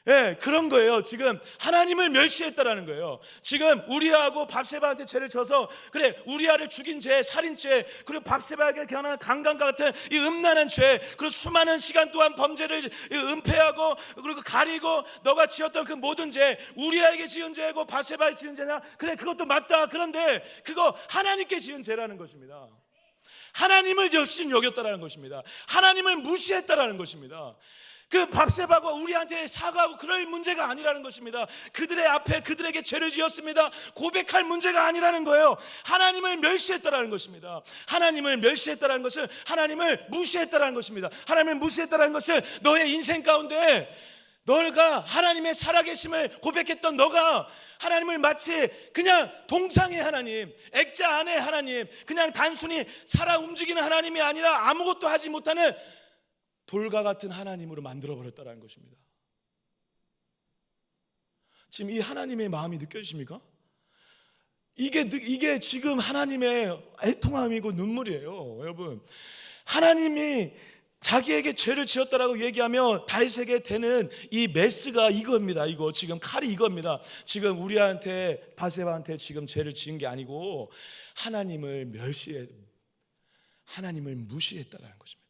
예, 그런 거예요. 지금 하나님을 멸시했다라는 거예요. 지금 우리아하고 밥세바한테 죄를 져서 그래 우리아를 죽인 죄, 살인죄, 그리고 밥세바에게 경한 강간과 같은 이 음란한 죄, 그리고 수많은 시간 동안 범죄를 은폐하고 그리고 가리고 너가 지었던 그 모든 죄, 우리아에게 지은 죄고 밥세바에 지은 죄냐? 그래 그것도 맞다. 그런데 그거 하나님께 지은 죄라는 것입니다. 하나님을 없인 여겼다라는 것입니다. 하나님을 무시했다라는 것입니다. 그 밥세바가 우리한테 사과하고 그럴 문제가 아니라는 것입니다. 그들의 앞에 그들에게 죄를 지었습니다. 고백할 문제가 아니라는 거예요. 하나님을 멸시했다라는 것입니다. 하나님을 멸시했다라는 것은 하나님을 무시했다라는 것입니다. 하나님을 무시했다라는 것은 너의 인생 가운데 너가 하나님의 살아계심을 고백했던 너가 하나님을 마치 그냥 동상의 하나님, 액자 안의 하나님, 그냥 단순히 살아 움직이는 하나님이 아니라 아무것도 하지 못하는 돌과 같은 하나님으로 만들어버렸다는 것입니다. 지금 이 하나님의 마음이 느껴지십니까? 이게 지금 하나님의 애통함이고 눈물이에요. 여러분, 하나님이 자기에게 죄를 지었다라고 얘기하며 다윗에게 되는 이 메스가 이겁니다. 이거 지금 칼이 이겁니다. 지금 우리한테 바세바한테 지금 죄를 지은 게 아니고 하나님을 무시했다라는 것입니다.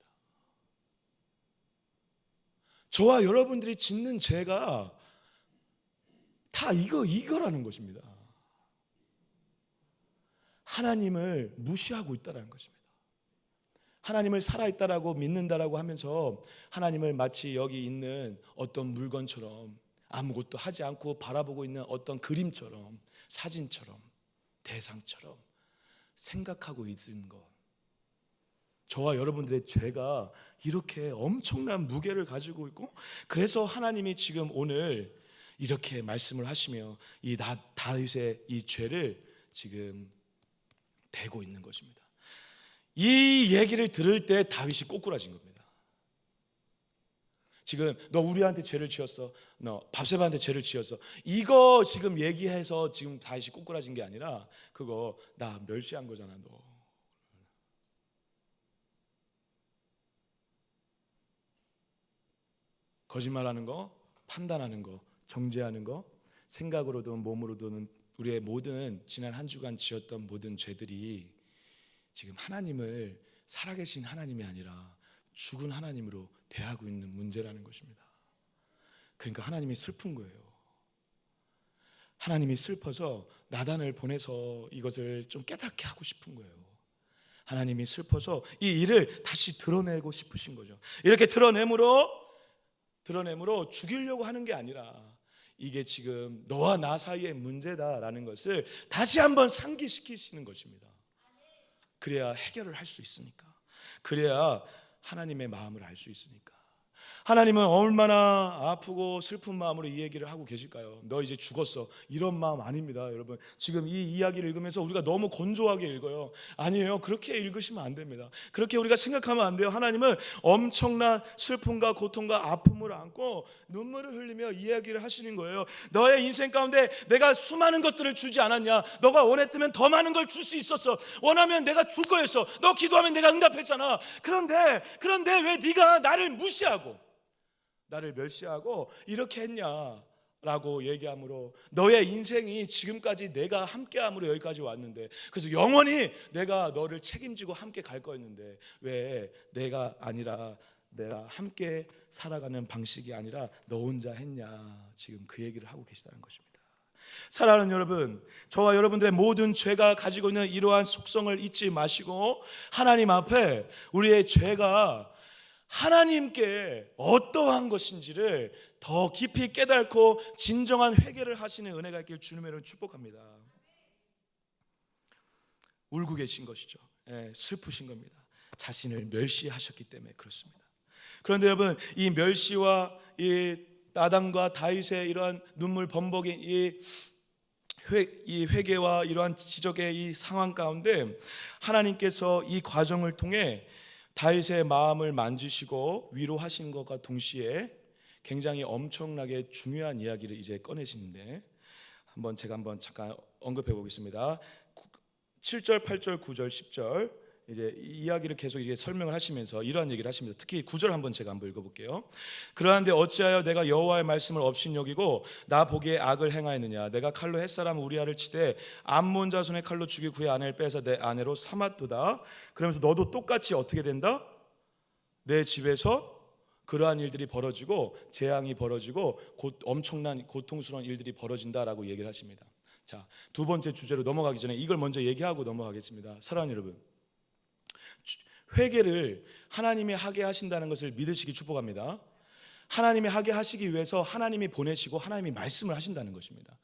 저와 여러분들이 짓는 죄가 다 이거라는 것입니다. 하나님을 무시하고 있다는 것입니다. 하나님을 살아있다라고 믿는다라고 하면서 하나님을 마치 여기 있는 어떤 물건처럼 아무것도 하지 않고 바라보고 있는 어떤 그림처럼, 사진처럼, 대상처럼 생각하고 있는 것. 저와 여러분들의 죄가 이렇게 엄청난 무게를 가지고 있고, 그래서 하나님이 지금 오늘 이렇게 말씀을 하시며 이 다윗의 이 죄를 지금 대고 있는 것입니다. 이 얘기를 들을 때 다윗이 꼬꾸라진 겁니다. 지금 너 우리한테 죄를 지었어, 너 밥세바한테 죄를 지었어, 이거 지금 얘기해서 지금 다윗이 꼬꾸라진 게 아니라 그거 나 멸시한 거잖아. 너 거짓말하는 거, 판단하는 거, 정죄하는 거, 생각으로든 몸으로든 우리의 모든 지난 한 주간 지었던 모든 죄들이 지금 하나님을 살아계신 하나님이 아니라 죽은 하나님으로 대하고 있는 문제라는 것입니다. 그러니까 하나님이 슬픈 거예요. 하나님이 슬퍼서 나단을 보내서 이것을 좀 깨닫게 하고 싶은 거예요. 하나님이 슬퍼서 이 일을 다시 드러내고 싶으신 거죠. 이렇게 드러내므로 죽이려고 하는 게 아니라 이게 지금 너와 나 사이의 문제다라는 것을 다시 한번 상기시키시는 것입니다. 그래야 해결을 할 수 있으니까. 그래야 하나님의 마음을 알 수 있으니까. 하나님은 얼마나 아프고 슬픈 마음으로 이 얘기를 하고 계실까요? 너 이제 죽었어, 이런 마음 아닙니다. 여러분, 지금 이 이야기를 읽으면서 우리가 너무 건조하게 읽어요. 아니에요. 그렇게 읽으시면 안 됩니다. 그렇게 우리가 생각하면 안 돼요. 하나님은 엄청난 슬픔과 고통과 아픔을 안고 눈물을 흘리며 이야기를 하시는 거예요. 너의 인생 가운데 내가 수많은 것들을 주지 않았냐? 너가 원했다면 더 많은 걸 줄 수 있었어. 원하면 내가 줄 거였어. 너 기도하면 내가 응답했잖아. 그런데 왜 네가 나를 무시하고 나를 멸시하고 이렇게 했냐라고 얘기함으로 너의 인생이 지금까지 내가 함께함으로 여기까지 왔는데, 그래서 영원히 내가 너를 책임지고 함께 갈 거였는데 왜 내가 아니라 내가 함께 살아가는 방식이 아니라 너 혼자 했냐, 지금 그 얘기를 하고 계시다는 것입니다. 사랑하는 여러분, 저와 여러분들의 모든 죄가 가지고 있는 이러한 속성을 잊지 마시고 하나님 앞에 우리의 죄가 하나님께 어떠한 것인지를 더 깊이 깨닫고 진정한 회개를 하시는 은혜가 있길 주님의 이름으로 축복합니다. 울고 계신 것이죠. 슬프신 겁니다. 자신을 멸시하셨기 때문에 그렇습니다. 그런데 여러분, 이 멸시와 이 나단과 다윗의 이러한 눈물 범벅인 이 회개와 이러한 지적의 이 상황 가운데 하나님께서 이 과정을 통해 다윗의 마음을 만지시고 위로하신 것과 동시에 굉장히 엄청나게 중요한 이야기를 이제 꺼내시는데 제가 한번 잠깐 언급해 보겠습니다. 7절, 8절, 9절, 10절 이제 이 이야기를 계속 이게 설명을 하시면서 이러한 얘기를 하십니다. 특히 9절 한번 제가 한번 읽어볼게요. 그러한데 어찌하여 내가 여호와의 말씀을 업신여기고 나 보기에 악을 행하였느냐? 내가 칼로 햇사람 우리아를 치되 암몬 자손의 칼로 죽이고 그의 아내를 빼서 내 아내로 삼았도다. 그러면서 너도 똑같이 어떻게 된다? 내 집에서 그러한 일들이 벌어지고 재앙이 벌어지고 엄청난 고통스러운 일들이 벌어진다라고 얘기를 하십니다. 자, 두 번째 주제로 넘어가기 전에 이걸 먼저 얘기하고 넘어가겠습니다. 사랑하는 여러분, 회개를 하나님이 하게 하신다는 것을 믿으시기 축복합니다. 하나님이 하게 하시기 위해서 하나님이 보내시고 하나님이 말씀을 하신다는 것입니다.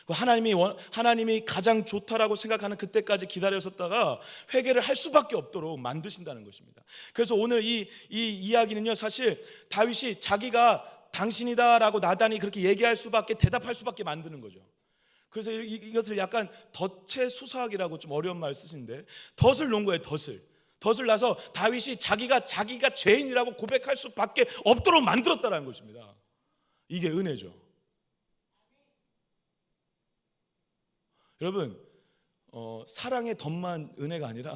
하나님이 가장 좋다라고 생각하는 그때까지 기다렸었다가 회개를 할 수밖에 없도록 만드신다는 것입니다. 그래서 오늘 이 이야기는요, 사실 다윗이 자기가 당신이다라고 나단이 그렇게 얘기할 수밖에, 대답할 수밖에 만드는 거죠. 그래서 이것을 약간 덫의 수사학이라고 좀 어려운 말 쓰시는데, 덫을 놓은 거예요. 덫을 놔서 다윗이 자기가 죄인이라고 고백할 수밖에 없도록 만들었다는 것입니다. 이게 은혜죠. 여러분, 사랑의 덫만 은혜가 아니라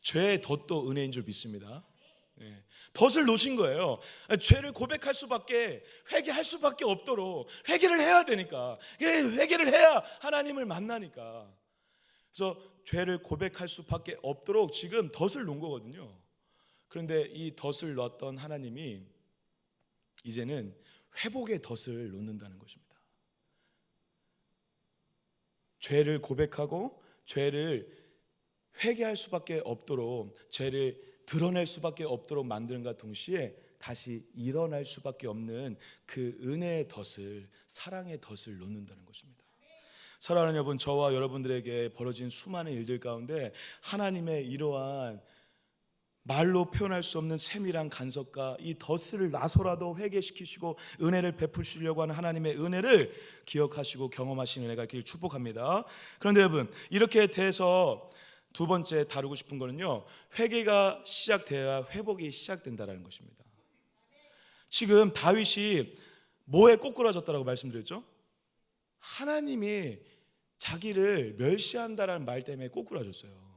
죄의 덫도 은혜인 줄 믿습니다. 네. 덫을 놓으신 거예요. 죄를 고백할 수밖에, 회개할 수밖에 없도록 회개를 해야 되니까. 회개를 해야 하나님을 만나니까. 그래서 죄를 고백할 수밖에 없도록 지금 덫을 놓은 거거든요. 그런데 이 덫을 놨던 하나님이 이제는 회복의 덫을 놓는다는 것입니다. 죄를 고백하고 죄를 회개할 수밖에 없도록, 죄를 드러낼 수밖에 없도록 만드는가 동시에 다시 일어날 수밖에 없는 그 은혜의 덫을, 사랑의 덫을 놓는다는 것입니다. 사랑하는 여러분, 저와 여러분들에게 벌어진 수많은 일들 가운데 하나님의 이러한 말로 표현할 수 없는 세밀한 간섭과 이 덫을 나서라도 회개시키시고 은혜를 베푸시려고 하는 하나님의 은혜를 기억하시고 경험하시는 은혜가 있기를 축복합니다. 그런데 여러분, 이렇게 돼서 두 번째 다루고 싶은 거는요, 회개가 시작돼야 회복이 시작된다는 것입니다. 지금 다윗이 뭐에 꼬꾸라졌다라고 말씀드렸죠? 하나님이 자기를 멸시한다라는 말 때문에 꼬꾸라졌어요.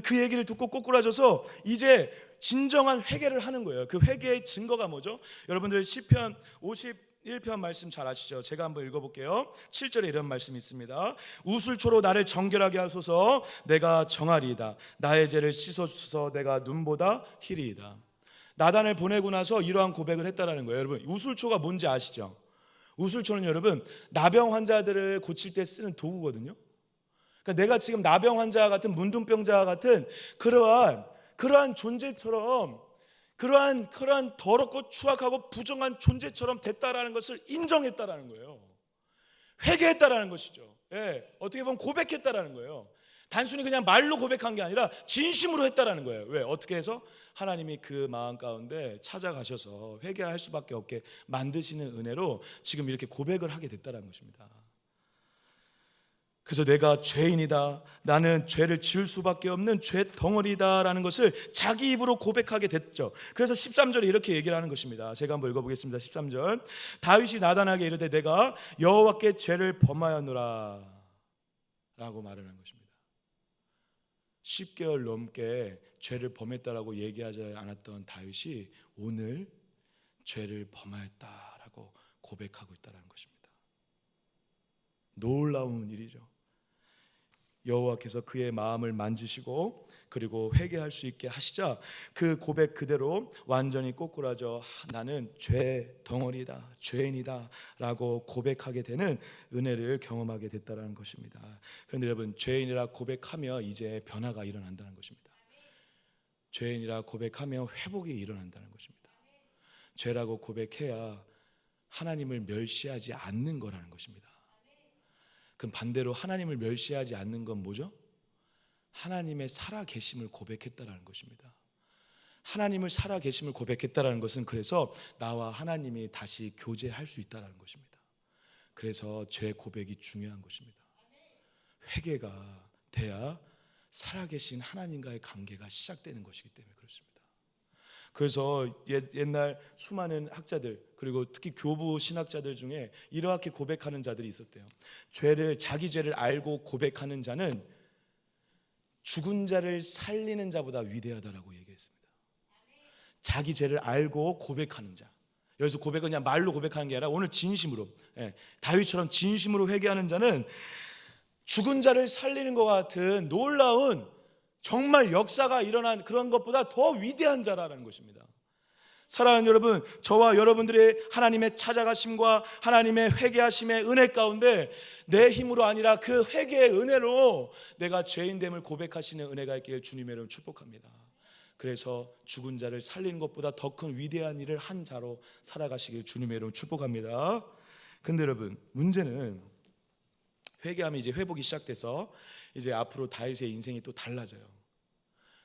그 얘기를 듣고 꼬꾸라져서 이제 진정한 회개를 하는 거예요. 그 회개의 증거가 뭐죠? 여러분들 시편 51편 말씀 잘 아시죠? 제가 한번 읽어볼게요. 7절에 이런 말씀이 있습니다. 우술초로 나를 정결하게 하소서. 내가 정하리이다. 나의 죄를 씻어주소서. 내가 눈보다 희리이다. 나단을 보내고 나서 이러한 고백을 했다라는 거예요. 여러분, 우술초가 뭔지 아시죠? 우술초는 여러분, 나병 환자들을 고칠 때 쓰는 도구거든요. 그러니까 내가 지금 나병 환자와 같은, 문둥병자와 같은 그러한 존재처럼, 그러한 더럽고 추악하고 부정한 존재처럼 됐다라는 것을 인정했다라는 거예요. 회개했다라는 것이죠. 예, 어떻게 보면 고백했다라는 거예요. 단순히 그냥 말로 고백한 게 아니라 진심으로 했다라는 거예요. 왜? 어떻게 해서? 하나님이 그 마음 가운데 찾아가셔서 회개할 수밖에 없게 만드시는 은혜로 지금 이렇게 고백을 하게 됐다는 것입니다. 그래서 내가 죄인이다, 나는 죄를 지을 수밖에 없는 죄 덩어리다라는 것을 자기 입으로 고백하게 됐죠. 그래서 13절에 이렇게 얘기를 하는 것입니다. 제가 한번 읽어보겠습니다. 13절. 다윗이 나단에게 이르되 내가 여호와께 죄를 범하였노라 라고 말을 한 것입니다. 10개월 넘게 죄를 범했다라고 얘기하지 않았던 다윗이 오늘 죄를 범하였다라고 고백하고 있다는 것입니다. 놀라운 일이죠. 여호와께서 그의 마음을 만지시고 그리고 회개할 수 있게 하시자 그 고백 그대로 완전히 꼬꾸라져 나는 죄 덩어리다, 죄인이다 라고 고백하게 되는 은혜를 경험하게 됐다는 것입니다. 그런데 여러분, 죄인이라 고백하며 이제 변화가 일어난다는 것입니다. 죄인이라 고백하며 회복이 일어난다는 것입니다. 죄라고 고백해야 하나님을 멸시하지 않는 거라는 것입니다. 그럼 반대로 하나님을 멸시하지 않는 건 뭐죠? 하나님의 살아계심을 고백했다라는 것입니다. 하나님을 살아계심을 고백했다라는 것은 그래서 나와 하나님이 다시 교제할 수 있다라는 것입니다. 그래서 죄 고백이 중요한 것입니다. 회개가 돼야 살아계신 하나님과의 관계가 시작되는 것이기 때문에 그렇습니다. 그래서 옛날 수많은 학자들, 그리고 특히 교부 신학자들 중에 이렇게 고백하는 자들이 있었대요. 자기 죄를 알고 고백하는 자는 죽은 자를 살리는 자보다 위대하다라고 얘기했습니다. 자기 죄를 알고 고백하는 자. 여기서 고백은 그냥 말로 고백하는 게 아니라 오늘 진심으로, 다윗처럼 진심으로 회개하는 자는 죽은 자를 살리는 것 같은 놀라운, 정말 역사가 일어난 그런 것보다 더 위대한 자라는 것입니다. 사랑하는 여러분, 저와 여러분들의 하나님의 찾아가심과 하나님의 회개하심의 은혜 가운데 내 힘으로 아니라 그 회개의 은혜로 내가 죄인됨을 고백하시는 은혜가 있기를 주님의 이름으로 축복합니다. 그래서 죽은 자를 살리는 것보다 더 큰 위대한 일을 한 자로 살아가시길 주님의 이름으로 축복합니다. 근데 여러분, 문제는 회개하면 이제 회복이 시작돼서 이제 앞으로 다윗의 인생이 또 달라져요.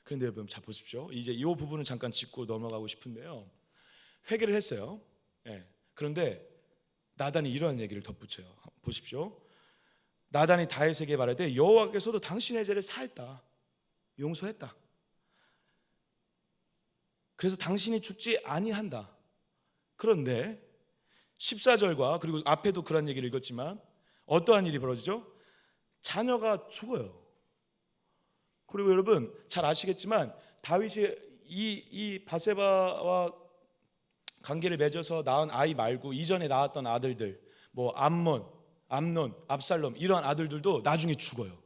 그런데 여러분, 자 보십시오. 이제 이 부분은 잠깐 짚고 넘어가고 싶은데요. 회개를 했어요. 그런데 나단이 이런 얘기를 덧붙여요. 보십시오. 나단이 다윗에게 말하되 여호와께서도 당신의 죄를 사했다, 용서했다. 그래서 당신이 죽지 아니한다. 그런데 14절과 그리고 앞에도 그런 얘기를 읽었지만 어떠한 일이 벌어지죠? 자녀가 죽어요. 그리고 여러분 잘 아시겠지만 다윗이 이 바세바와 관계를 맺어서 낳은 아이 말고 이전에 낳았던 아들들, 뭐 암논, 압살롬, 이러한 아들들도 나중에 죽어요.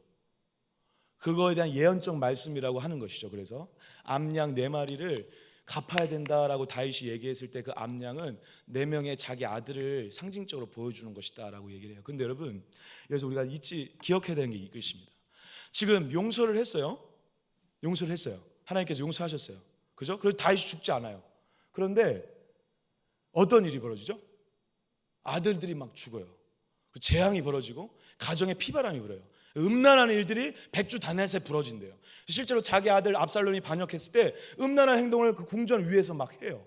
그거에 대한 예언적 말씀이라고 하는 것이죠. 그래서 암양 4마리를 갚아야 된다라고 다윗이 얘기했을 때 그 암양은 4명의 자기 아들을 상징적으로 보여주는 것이다 라고 얘기를 해요. 근데 여러분, 여기서 우리가 기억해야 되는 게 이것입니다. 지금 용서를 했어요. 하나님께서 용서하셨어요. 그죠? 그래서 다윗이 죽지 않아요. 그런데 어떤 일이 벌어지죠? 아들들이 막 죽어요. 재앙이 벌어지고 가정에 피바람이 불어요. 음란한 일들이 백주단넷에 부러진대요. 실제로 자기 아들 압살롬이 반역했을 때 음란한 행동을 그 궁전 위에서 막 해요.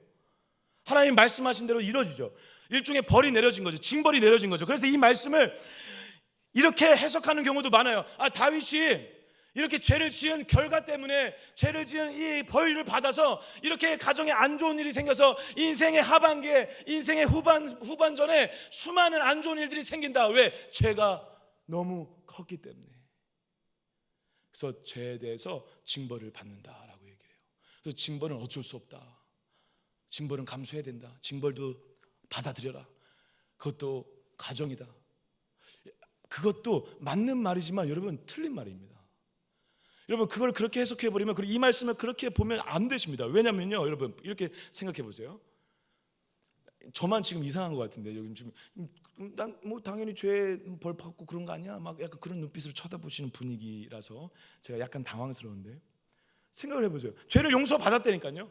하나님 말씀하신 대로 이루어지죠. 일종의 벌이 내려진 거죠. 징벌이 내려진 거죠. 그래서 이 말씀을 이렇게 해석하는 경우도 많아요. 다윗이 이렇게 죄를 지은 결과 때문에, 죄를 지은 이 벌을 받아서 이렇게 가정에 안 좋은 일이 생겨서 인생의 하반기에, 인생의 후반전에 수많은 안 좋은 일들이 생긴다. 왜? 죄가 너무 컸기 때문에. 그래서 죄에 대해서 징벌을 받는다라고 얘기를 해요. 그래서 징벌은 어쩔 수 없다. 징벌은 감수해야 된다. 징벌도 받아들여라. 그것도 가정이다. 그것도 맞는 말이지만 여러분, 틀린 말입니다. 여러분, 그걸 그렇게 해석해 버리면, 그리고 이 말씀을 그렇게 보면 안 되십니다. 왜냐면요, 여러분, 이렇게 생각해 보세요. 저만 지금 이상한 것 같은데, 여기 지금 난 뭐 당연히 죄 벌 받고 그런 거 아니야? 막 약간 그런 눈빛으로 쳐다보시는 분위기라서 제가 약간 당황스러운데, 생각을 해보세요. 죄를 용서받았다니까요.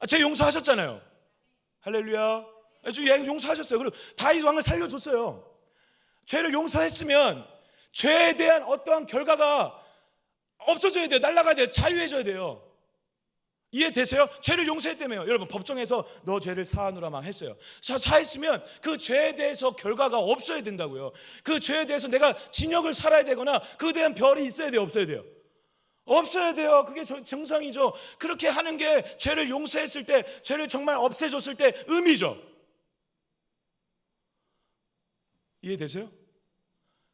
죄 용서하셨잖아요. 할렐루야. 용서하셨어요. 그리고 다윗 왕을 살려줬어요. 죄를 용서했으면 죄에 대한 어떠한 결과가 없어져야 돼요. 날아가야 돼요. 자유해져야 돼요. 이해되세요? 죄를 용서했다며요. 여러분, 법정에서 너 죄를 사하노라만 했어요. 사했으면 그 죄에 대해서 결과가 없어야 된다고요. 그 죄에 대해서 내가 징역을 살아야 되거나 그에 대한 벌이 있어야 돼요? 없어야 돼요? 없어야 돼요. 그게 정상이죠. 그렇게 하는 게 죄를 용서했을 때, 죄를 정말 없애줬을 때 의미죠. 이해되세요?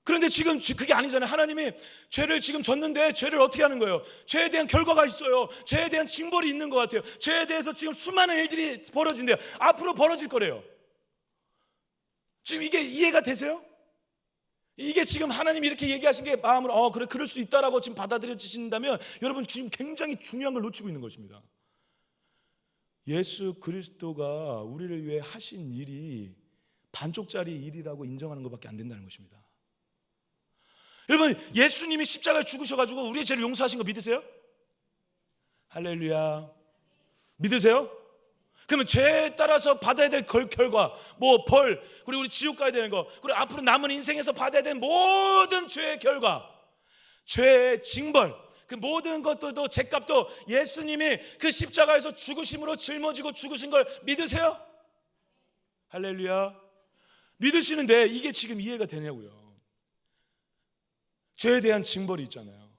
그런데 지금 그게 아니잖아요. 하나님이 죄를 지금 졌는데 죄를 어떻게 하는 거예요? 죄에 대한 결과가 있어요. 죄에 대한 징벌이 있는 것 같아요. 죄에 대해서 지금 수많은 일들이 벌어진대요. 앞으로 벌어질 거래요. 지금 이게 이해가 되세요? 이게 지금 하나님이 이렇게 얘기하신 게 마음으로 그래, 그럴 수 있다라고 지금 받아들여지신다면 여러분, 지금 굉장히 중요한 걸 놓치고 있는 것입니다. 예수 그리스도가 우리를 위해 하신 일이 반쪽짜리 일이라고 인정하는 것밖에 안 된다는 것입니다. 여러분, 예수님이 십자가에 죽으셔가지고 우리의 죄를 용서하신 거 믿으세요? 할렐루야. 믿으세요? 그러면 죄에 따라서 받아야 될 결과, 뭐 벌, 그리고 우리 지옥 가야 되는 거, 그리고 앞으로 남은 인생에서 받아야 되는 모든 죄의 결과, 죄의 징벌, 그 모든 것들도, 죄값도 예수님이 그 십자가에서 죽으심으로 짊어지고 죽으신 걸 믿으세요? 할렐루야. 믿으시는데 이게 지금 이해가 되냐고요. 죄에 대한 징벌이 있잖아요.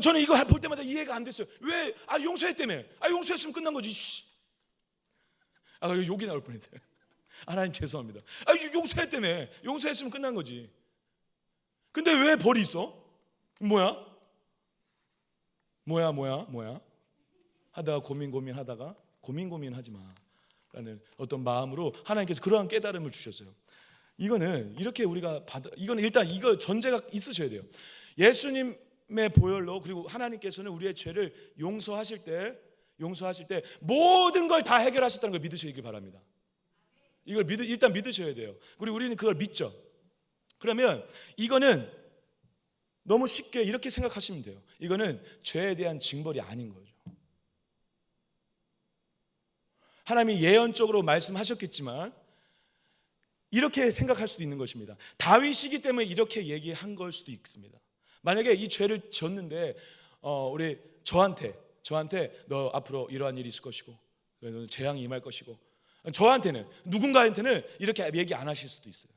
저는 이거 볼 때마다 이해가 안 됐어요. 왜? 용서했다며. 용서했으면 끝난 거지. 욕이 나올 뻔했어요. 하나님 죄송합니다. 용서했다며. 용서했으면 끝난 거지. 근데 왜 벌이 있어? 뭐야 하다가 고민하다가 고민하지 마 라는 어떤 마음으로 하나님께서 그러한 깨달음을 주셨어요. 이거는 이렇게 우리가 이거는 일단 이거 전제가 있으셔야 돼요. 예수님의 보혈로, 그리고 하나님께서는 우리의 죄를 용서하실 때 모든 걸 다 해결하셨다는 걸 믿으시기 바랍니다. 이걸 일단 믿으셔야 돼요. 그리고 우리는 그걸 믿죠. 그러면 이거는 너무 쉽게 이렇게 생각하시면 돼요. 이거는 죄에 대한 징벌이 아닌 거죠. 하나님이 예언적으로 말씀하셨겠지만 이렇게 생각할 수도 있는 것입니다. 다윗이기 때문에 이렇게 얘기한 걸 수도 있습니다. 만약에 이 죄를 졌는데 우리 저한테 너 앞으로 이러한 일이 있을 것이고 너 재앙이 임할 것이고, 저한테는, 누군가한테는 이렇게 얘기 안 하실 수도 있어요.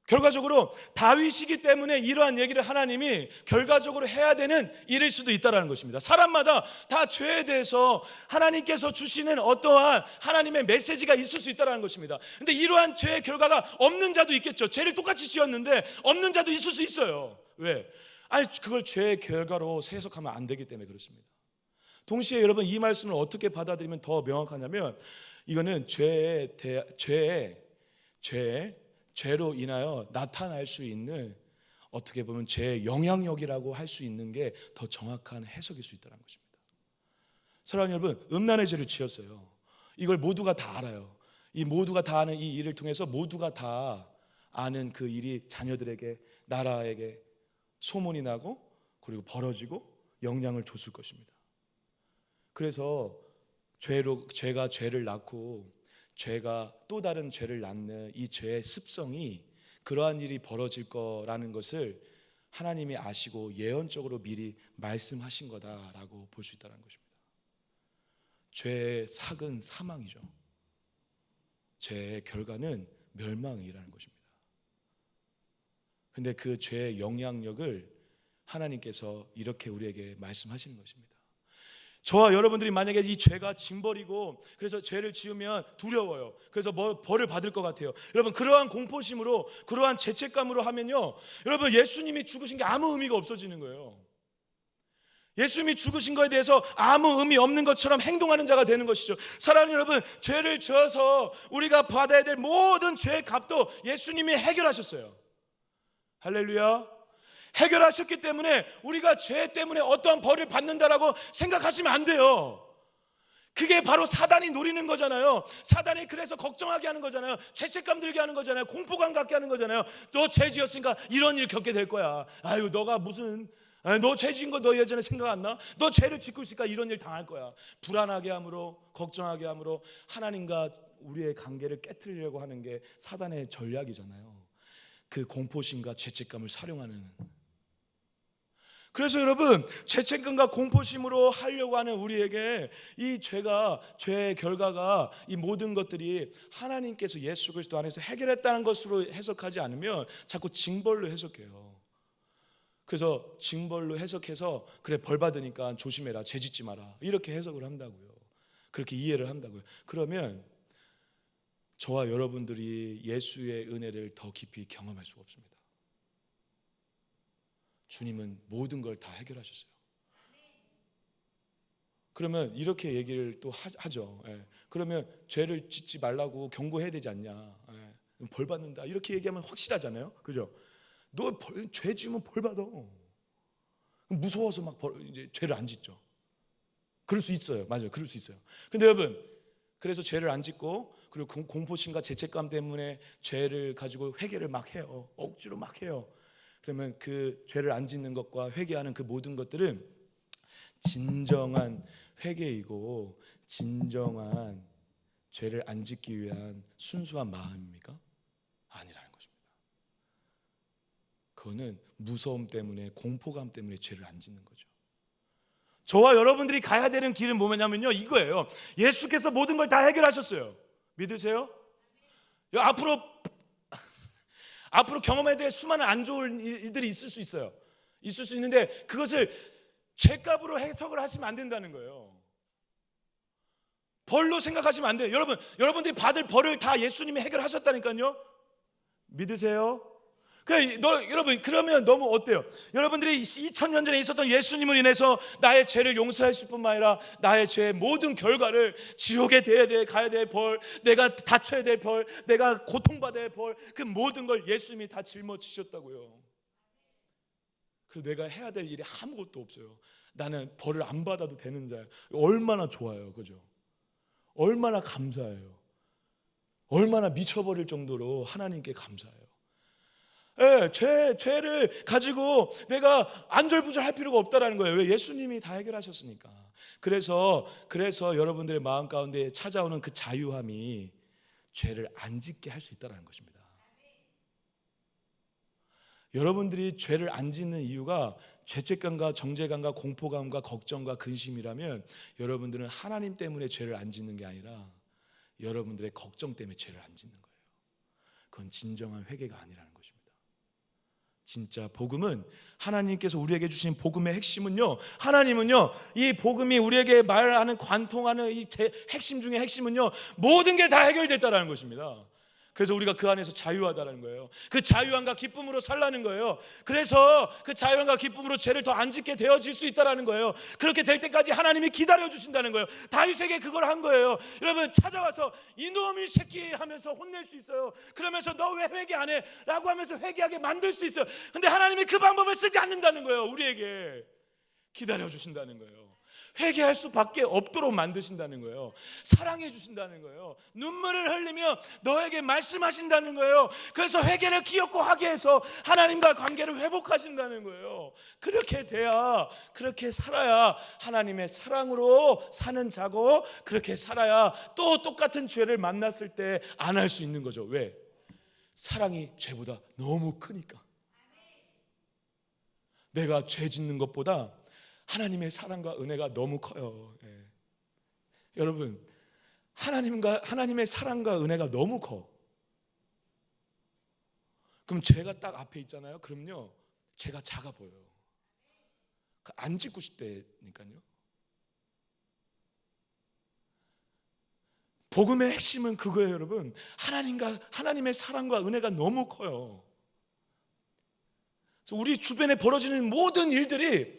결과적으로 다윗이기 때문에 이러한 얘기를 하나님이 결과적으로 해야 되는 일일 수도 있다는 것입니다. 사람마다 다 죄에 대해서 하나님께서 주시는 어떠한 하나님의 메시지가 있을 수 있다는 것입니다. 근데 이러한 죄의 결과가 없는 자도 있겠죠. 죄를 똑같이 지었는데 없는 자도 있을 수 있어요. 왜? 아니, 그걸 죄의 결과로 해석하면 안 되기 때문에 그렇습니다. 동시에 여러분, 이 말씀을 어떻게 받아들이면 더 명확하냐면, 이거는 죄로 인하여 나타날 수 있는, 어떻게 보면 죄의 영향력이라고 할 수 있는 게 더 정확한 해석일 수 있다는 것입니다. 사랑하는 여러분, 음란의 죄를 지었어요. 이걸 모두가 다 알아요. 이 모두가 다 아는 이 일을 통해서 모두가 다 아는 그 일이 자녀들에게, 나라에게 소문이 나고 그리고 벌어지고 영향을 줬을 것입니다. 그래서 죄가 죄를 낳고 죄가 또 다른 죄를 낳는 이 죄의 습성이, 그러한 일이 벌어질 거라는 것을 하나님이 아시고 예언적으로 미리 말씀하신 거다라고 볼 수 있다는 것입니다. 죄의 삭은 사망이죠. 죄의 결과는 멸망이라는 것입니다. 근데 그 죄의 영향력을 하나님께서 이렇게 우리에게 말씀하시는 것입니다. 저와 여러분들이 만약에 이 죄가 징벌이고, 그래서 죄를 지으면 두려워요. 그래서 벌을 받을 것 같아요. 여러분, 그러한 공포심으로, 그러한 죄책감으로 하면요, 여러분, 예수님이 죽으신 게 아무 의미가 없어지는 거예요. 예수님이 죽으신 거에 대해서 아무 의미 없는 것처럼 행동하는 자가 되는 것이죠. 사랑하는 여러분, 죄를 지어서 우리가 받아야 될 모든 죄의 값도 예수님이 해결하셨어요. 할렐루야. 해결하셨기 때문에 우리가 죄 때문에 어떠한 벌을 받는다라고 생각하시면 안 돼요. 그게 바로 사단이 노리는 거잖아요. 사단이 그래서 걱정하게 하는 거잖아요. 죄책감 들게 하는 거잖아요. 공포감 갖게 하는 거잖아요. 너 죄 지었으니까 이런 일 겪게 될 거야. 아유, 너가 무슨, 너 죄 지은 거 너 예전에 생각 안 나? 너 죄를 짓고 있으니까 이런 일 당할 거야. 불안하게 함으로, 걱정하게 함으로 하나님과 우리의 관계를 깨트리려고 하는 게 사단의 전략이잖아요. 그 공포심과 죄책감을 사용하는. 그래서 여러분, 죄책감과 공포심으로 하려고 하는 우리에게 이 죄의 결과가, 이 모든 것들이 하나님께서 예수 그리스도 안에서 해결했다는 것으로 해석하지 않으면 자꾸 징벌로 해석해요. 그래서 징벌로 해석해서, 그래, 벌 받으니까 조심해라, 죄 짓지 마라, 이렇게 해석을 한다고요. 그렇게 이해를 한다고요. 그러면 저와 여러분들이 예수의 은혜를 더 깊이 경험할 수가 없습니다. 주님은 모든 걸 다 해결하셨어요. 그러면 이렇게 얘기를 또 하죠. 그러면 죄를 짓지 말라고 경고해야 되지 않냐, 벌 받는다, 이렇게 얘기하면 확실하잖아요. 그죠? 너 죄 지으면 벌 받아. 무서워서 막 이제 죄를 안 짓죠. 그럴 수 있어요. 맞아요. 그럴 수 있어요. 근데 여러분, 그래서 죄를 안 짓고, 그리고 공포심과 죄책감 때문에 죄를 가지고 회개를 막 해요. 억지로 막 해요. 그러면 그 죄를 안 짓는 것과 회개하는 그 모든 것들은 진정한 회개이고 진정한 죄를 안 짓기 위한 순수한 마음입니까? 아니라는 것입니다. 그거는 무서움 때문에, 공포감 때문에 죄를 안 짓는 거죠. 저와 여러분들이 가야 되는 길은 뭐냐면요, 이거예요. 예수께서 모든 걸 다 해결하셨어요. 믿으세요? 앞으로 경험해야 될 수많은 안 좋은 일들이 있을 수 있어요. 있을 수 있는데 그것을 죄값으로 해석을 하시면 안 된다는 거예요. 벌로 생각하시면 안 돼요. 여러분들이 받을 벌을 다 예수님이 해결하셨다니까요. 믿으세요? 여러분, 그러면 너무 어때요? 여러분들이 2000년 전에 있었던 예수님을 인해서 나의 죄를 용서하실 뿐만 아니라 나의 죄의 모든 결과를, 지옥에 가야 될 벌, 내가 다쳐야 될 벌, 내가 고통받아야 될 벌, 그 모든 걸 예수님이 다 짊어지셨다고요. 그래서 내가 해야 될 일이 아무것도 없어요. 나는 벌을 안 받아도 되는 자예요. 얼마나 좋아요, 그죠? 얼마나 감사해요. 얼마나 미쳐버릴 정도로 하나님께 감사해요. 예, 죄를 가지고 내가 안절부절할 필요가 없다라는 거예요. 왜? 예수님이 다 해결하셨으니까. 그래서 여러분들의 마음 가운데 찾아오는 그 자유함이 죄를 안 짓게 할 수 있다는 것입니다. 여러분들이 죄를 안 짓는 이유가 죄책감과 정죄감과 공포감과 걱정과 근심이라면 여러분들은 하나님 때문에 죄를 안 짓는 게 아니라 여러분들의 걱정 때문에 죄를 안 짓는 거예요. 그건 진정한 회개가 아니라는 것입니다. 진짜 복음은, 하나님께서 우리에게 주신 복음의 핵심은요, 하나님은요 이 복음이 우리에게 말하는 관통하는 이 핵심 중에 핵심은요, 모든 게 다 해결됐다라는 것입니다. 그래서 우리가 그 안에서 자유하다는 거예요. 그 자유함과 기쁨으로 살라는 거예요. 그래서 그 자유함과 기쁨으로 죄를 더 안 짓게 되어질 수 있다는 거예요. 그렇게 될 때까지 하나님이 기다려 주신다는 거예요. 다윗에게 그걸 한 거예요. 여러분, 찾아와서 이놈의 새끼 하면서 혼낼 수 있어요. 그러면서 너 왜 회개 안 해? 라고 하면서 회개하게 만들 수 있어요. 근데 하나님이 그 방법을 쓰지 않는다는 거예요. 우리에게 기다려 주신다는 거예요. 회개할 수밖에 없도록 만드신다는 거예요. 사랑해 주신다는 거예요. 눈물을 흘리며 너에게 말씀하신다는 거예요. 그래서 회개를 기엽고 하게 해서 하나님과 관계를 회복하신다는 거예요. 그렇게 돼야, 그렇게 살아야 하나님의 사랑으로 사는 자고, 그렇게 살아야 또 똑같은 죄를 만났을 때 안 할 수 있는 거죠. 왜? 사랑이 죄보다 너무 크니까. 내가 죄 짓는 것보다 하나님의 사랑과 은혜가 너무 커요. 예. 여러분, 하나님의 사랑과 은혜가 너무 커. 그럼 죄가 딱 앞에 있잖아요. 그럼요, 죄가 작아 보여요. 안 짓고 싶다니까요. 복음의 핵심은 그거예요, 여러분. 하나님의 사랑과 은혜가 너무 커요. 그래서 우리 주변에 벌어지는 모든 일들이,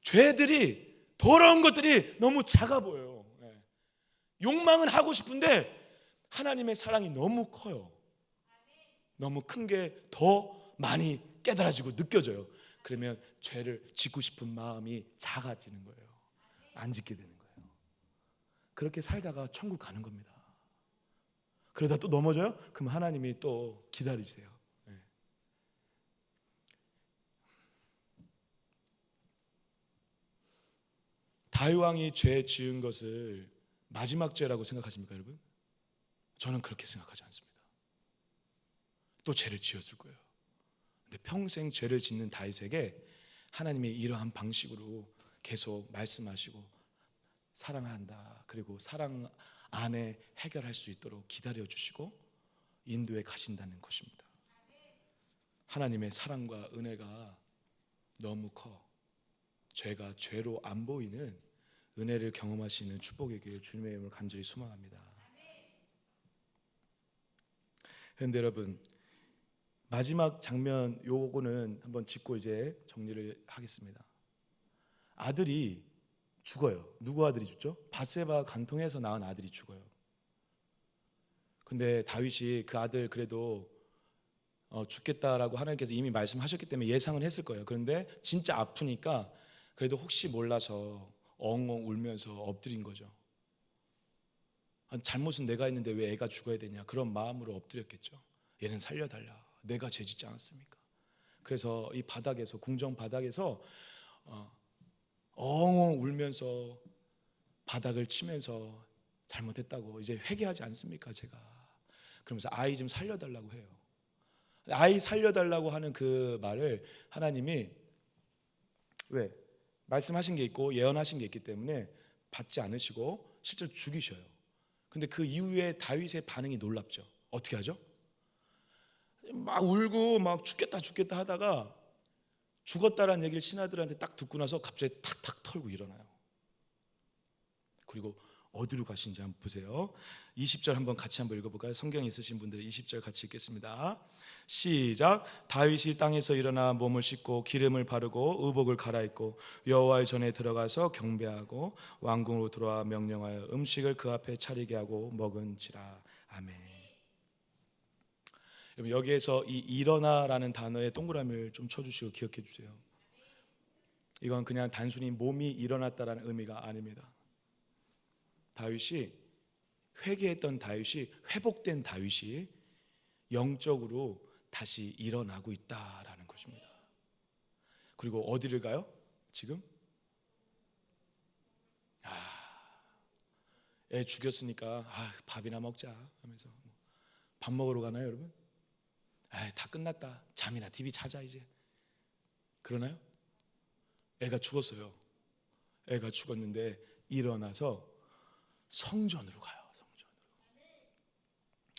죄들이, 더러운 것들이 너무 작아 보여요. 욕망은 하고 싶은데 하나님의 사랑이 너무 커요. 너무 큰 게 더 많이 깨달아지고 느껴져요. 그러면 죄를 짓고 싶은 마음이 작아지는 거예요. 안 짓게 되는 거예요. 그렇게 살다가 천국 가는 겁니다. 그러다 또 넘어져요? 그럼 하나님이 또 기다리세요. 다윗왕이 죄 지은 것을 마지막 죄라고 생각하십니까, 여러분? 저는 그렇게 생각하지 않습니다. 또 죄를 지었을 거예요. 근데 평생 죄를 짓는 다윗에게 하나님이 이러한 방식으로 계속 말씀하시고 사랑한다, 그리고 사랑 안에 해결할 수 있도록 기다려주시고 인도해 가신다는 것입니다. 하나님의 사랑과 은혜가 너무 커 죄가 죄로 안 보이는 은혜를 경험하시는 축복이길 주님의 이름으로 간절히 소망합니다. 그런데 여러분, 마지막 장면 요거는 한번 짚고 이제 정리를 하겠습니다. 아들이 죽어요. 누구 아들이 죽죠? 밧세바 간통해서 낳은 아들이 죽어요. 근데 다윗이 그 아들 그래도 죽겠다라고 하나님께서 이미 말씀하셨기 때문에 예상은 했을 거예요. 그런데 진짜 아프니까 그래도 혹시 몰라서 엉엉 울면서 엎드린 거죠. 잘못은 내가 했는데 왜 애가 죽어야 되냐, 그런 마음으로 엎드렸겠죠. 얘는 살려달라, 내가 죄짓지 않았습니까? 그래서 이 바닥에서, 궁정 바닥에서 엉엉 울면서 바닥을 치면서 잘못했다고 이제 회개하지 않습니까, 제가? 그러면서 아이 좀 살려달라고 해요. 아이 살려달라고 하는 그 말을 하나님이 왜? 말씀하신 게 있고 예언하신 게 있기 때문에 받지 않으시고 실제로 죽이셔요. 근데 그 이후에 다윗의 반응이 놀랍죠. 어떻게 하죠? 막 울고 막 죽겠다 하다가 죽었다라는 얘기를 신하들한테 딱 듣고 나서 갑자기 탁탁 털고 일어나요. 그리고 어디로 가신지 한번 보세요. 20절 한번 같이 한번 읽어볼까요? 성경 있으신 분들 20절 같이 읽겠습니다. 시작. 다윗이 땅에서 일어나 몸을 씻고 기름을 바르고 의복을 갈아입고 여호와의 전에 들어가서 경배하고 왕궁으로 들어와 명령하여 음식을 그 앞에 차리게 하고 먹은지라. 아멘. 여러분, 여기에서 이 일어나라는 단어의 동그라미를 좀 쳐주시고 기억해 주세요. 이건 그냥 단순히 몸이 일어났다라는 의미가 아닙니다. 다윗이 회개했던 다윗이, 회복된 다윗이 영적으로 다시 일어나고 있다라는 것입니다. 그리고 어디를 가요? 지금? 애 죽였으니까 밥이나 먹자 하면서 밥 먹으러 가나요, 여러분? 다 끝났다. 잠이나 TV 자자 이제. 그러나요? 애가 죽었어요. 애가 죽었는데 일어나서 성전으로 가요. 성전으로.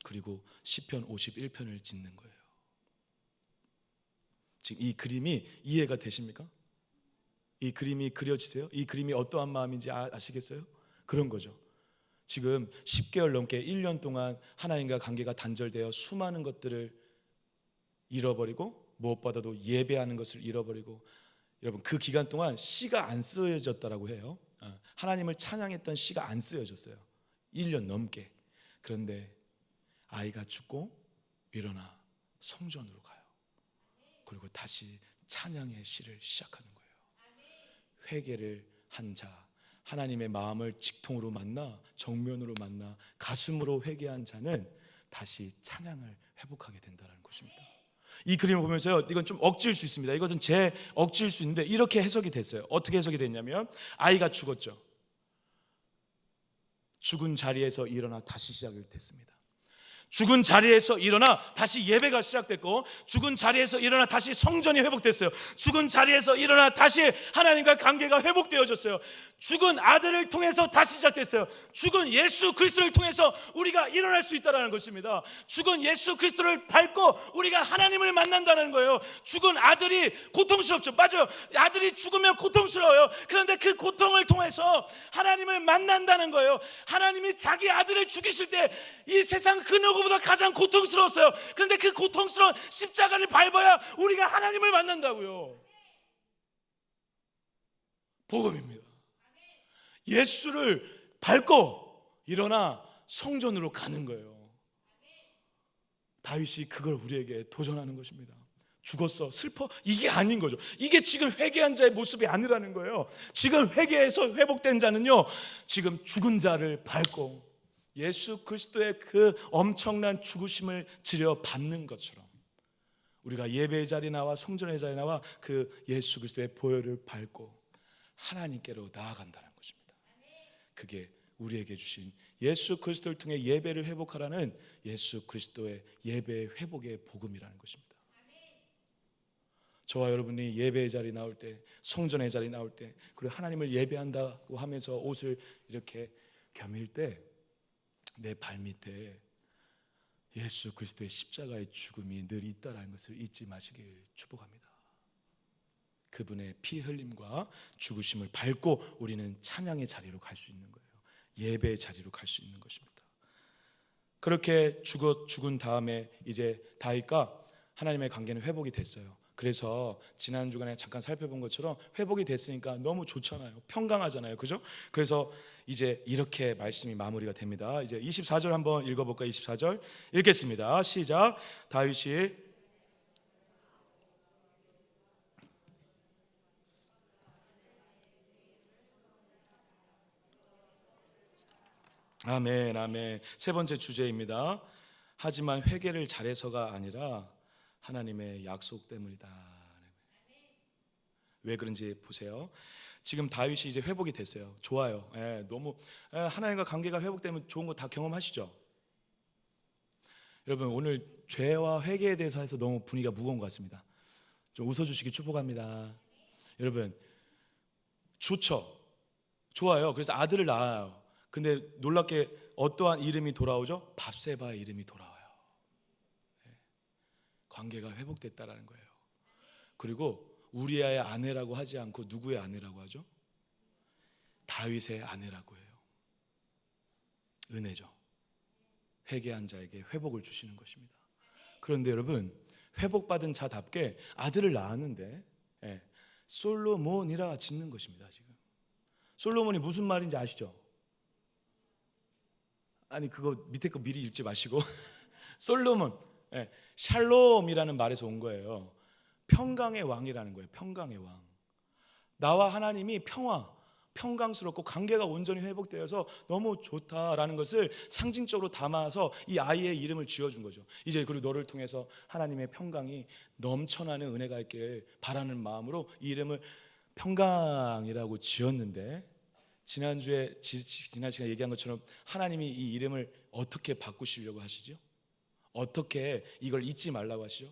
그리고 시편 51편을 짓는 거예요. 지금 이 그림이 이해가 되십니까? 이 그림이 그려지세요? 이 그림이 어떠한 마음인지 아시겠어요? 그런 거죠. 지금 10개월 넘게 1년 동안 하나님과 관계가 단절되어 수많은 것들을 잃어버리고 무엇보다도 예배하는 것을 잃어버리고, 여러분 그 기간 동안 씨가 안 쓰여졌다라고 해요. 하나님을 찬양했던 씨가 안 쓰여졌어요. 1년 넘게. 그런데 아이가 죽고 일어나 성전으로 가요. 그리고 다시 찬양의 시를 시작하는 거예요. 회개를 한 자, 하나님의 마음을 직통으로 만나 정면으로 만나 가슴으로 회개한 자는 다시 찬양을 회복하게 된다는 것입니다. 이 그림을 보면서요, 이건 좀 억지일 수 있습니다. 이것은 제 억지일 수 있는데 이렇게 해석이 됐어요. 어떻게 해석이 됐냐면, 아이가 죽었죠. 죽은 자리에서 일어나 다시 시작이 됐습니다. 죽은 자리에서 일어나 다시 예배가 시작됐고, 죽은 자리에서 일어나 다시 성전이 회복됐어요. 죽은 자리에서 일어나 다시 하나님과 관계가 회복되어졌어요. 죽은 아들을 통해서 다시 시작됐어요. 죽은 예수 그리스도를 통해서 우리가 일어날 수 있다는 것입니다. 죽은 예수 그리스도를 밟고 우리가 하나님을 만난다는 거예요. 죽은 아들이 고통스럽죠. 맞아요. 아들이 죽으면 고통스러워요. 그런데 그 고통을 통해서 하나님을 만난다는 거예요. 하나님이 자기 아들을 죽이실 때 이 세상 그 누구보다 가장 고통스러웠어요. 그런데 그 고통스러운 십자가를 밟아야 우리가 하나님을 만난다고요. 복음입니다. 예수를 밟고 일어나 성전으로 가는 거예요. 다윗이 그걸 우리에게 도전하는 것입니다. 죽었어, 슬퍼? 이게 아닌 거죠. 이게 지금 회개한 자의 모습이 아니라는 거예요. 지금 회개해서 회복된 자는요, 지금 죽은 자를 밟고 예수 그리스도의 그 엄청난 죽으심을 지려받는 것처럼 우리가 예배의 자리에 나와 성전의 자리에 나와 그 예수 그리스도의 보혈을 밟고 하나님께로 나아간다는 것입니다. 그게 우리에게 주신 예수 그리스도를 통해 예배를 회복하라는 예수 그리스도의 예배 회복의 복음이라는 것입니다. 저와 여러분이 예배의 자리에 나올 때, 성전의 자리에 나올 때, 그리고 하나님을 예배한다고 하면서 옷을 이렇게 겨밀 때 내 발밑에 예수 그리스도의 십자가의 죽음이 늘 있다라는 것을 잊지 마시길 축복합니다. 그분의 피 흘림과 죽으심을 밟고 우리는 찬양의 자리로 갈 수 있는 거예요. 예배의 자리로 갈 수 있는 것입니다. 그렇게 죽은 다음에 이제 다윗과 하나님의 관계는 회복이 됐어요. 그래서 지난 주간에 잠깐 살펴본 것처럼 회복이 됐으니까 너무 좋잖아요. 평강하잖아요. 그죠? 그래서 이제 이렇게 말씀이 마무리가 됩니다. 이제 24절 한번 읽어볼까요? 24절 읽겠습니다. 시작. 다윗이 아멘, 아멘. 세 번째 주제입니다. 하지만 회개를 잘해서가 아니라 하나님의 약속 때문이다. 왜 그런지 보세요. 지금 다윗이 이제 회복이 됐어요. 좋아요. 너무 하나님과 관계가 회복되면 좋은 거 다 경험하시죠? 여러분 오늘 죄와 회개에 대해서 해서 너무 분위기가 무거운 것 같습니다. 좀 웃어주시기 축복합니다. 여러분 좋죠? 좋아요. 그래서 아들을 낳아요. 근데 놀랍게 어떠한 이름이 돌아오죠? 밧세바의 이름이 돌아와요. 관계가 회복됐다라는 거예요. 그리고 우리의 아내라고 하지 않고 누구의 아내라고 하죠? 다윗의 아내라고 해요. 은혜죠. 회개한 자에게 회복을 주시는 것입니다. 그런데 여러분 회복받은 자답게 아들을 낳았는데 솔로몬이라 짓는 것입니다. 지금 솔로몬이 무슨 말인지 아시죠? 아니 그거 밑에 거 미리 읽지 마시고 솔로몬 샬롬이라는 말에서 온 거예요. 평강의 왕이라는 거예요. 평강의 왕. 나와 하나님이 평강스럽고 관계가 온전히 회복되어서 너무 좋다라는 것을 상징적으로 담아서 이 아이의 이름을 지어준 거죠. 이제 그리고 너를 통해서 하나님의 평강이 넘쳐나는 은혜가 있길 바라는 마음으로 이 이름을 평강이라고 지었는데, 지난 시간에 얘기한 것처럼 하나님이 이 이름을 어떻게 바꾸시려고 하시죠? 어떻게 이걸 잊지 말라고 하시죠?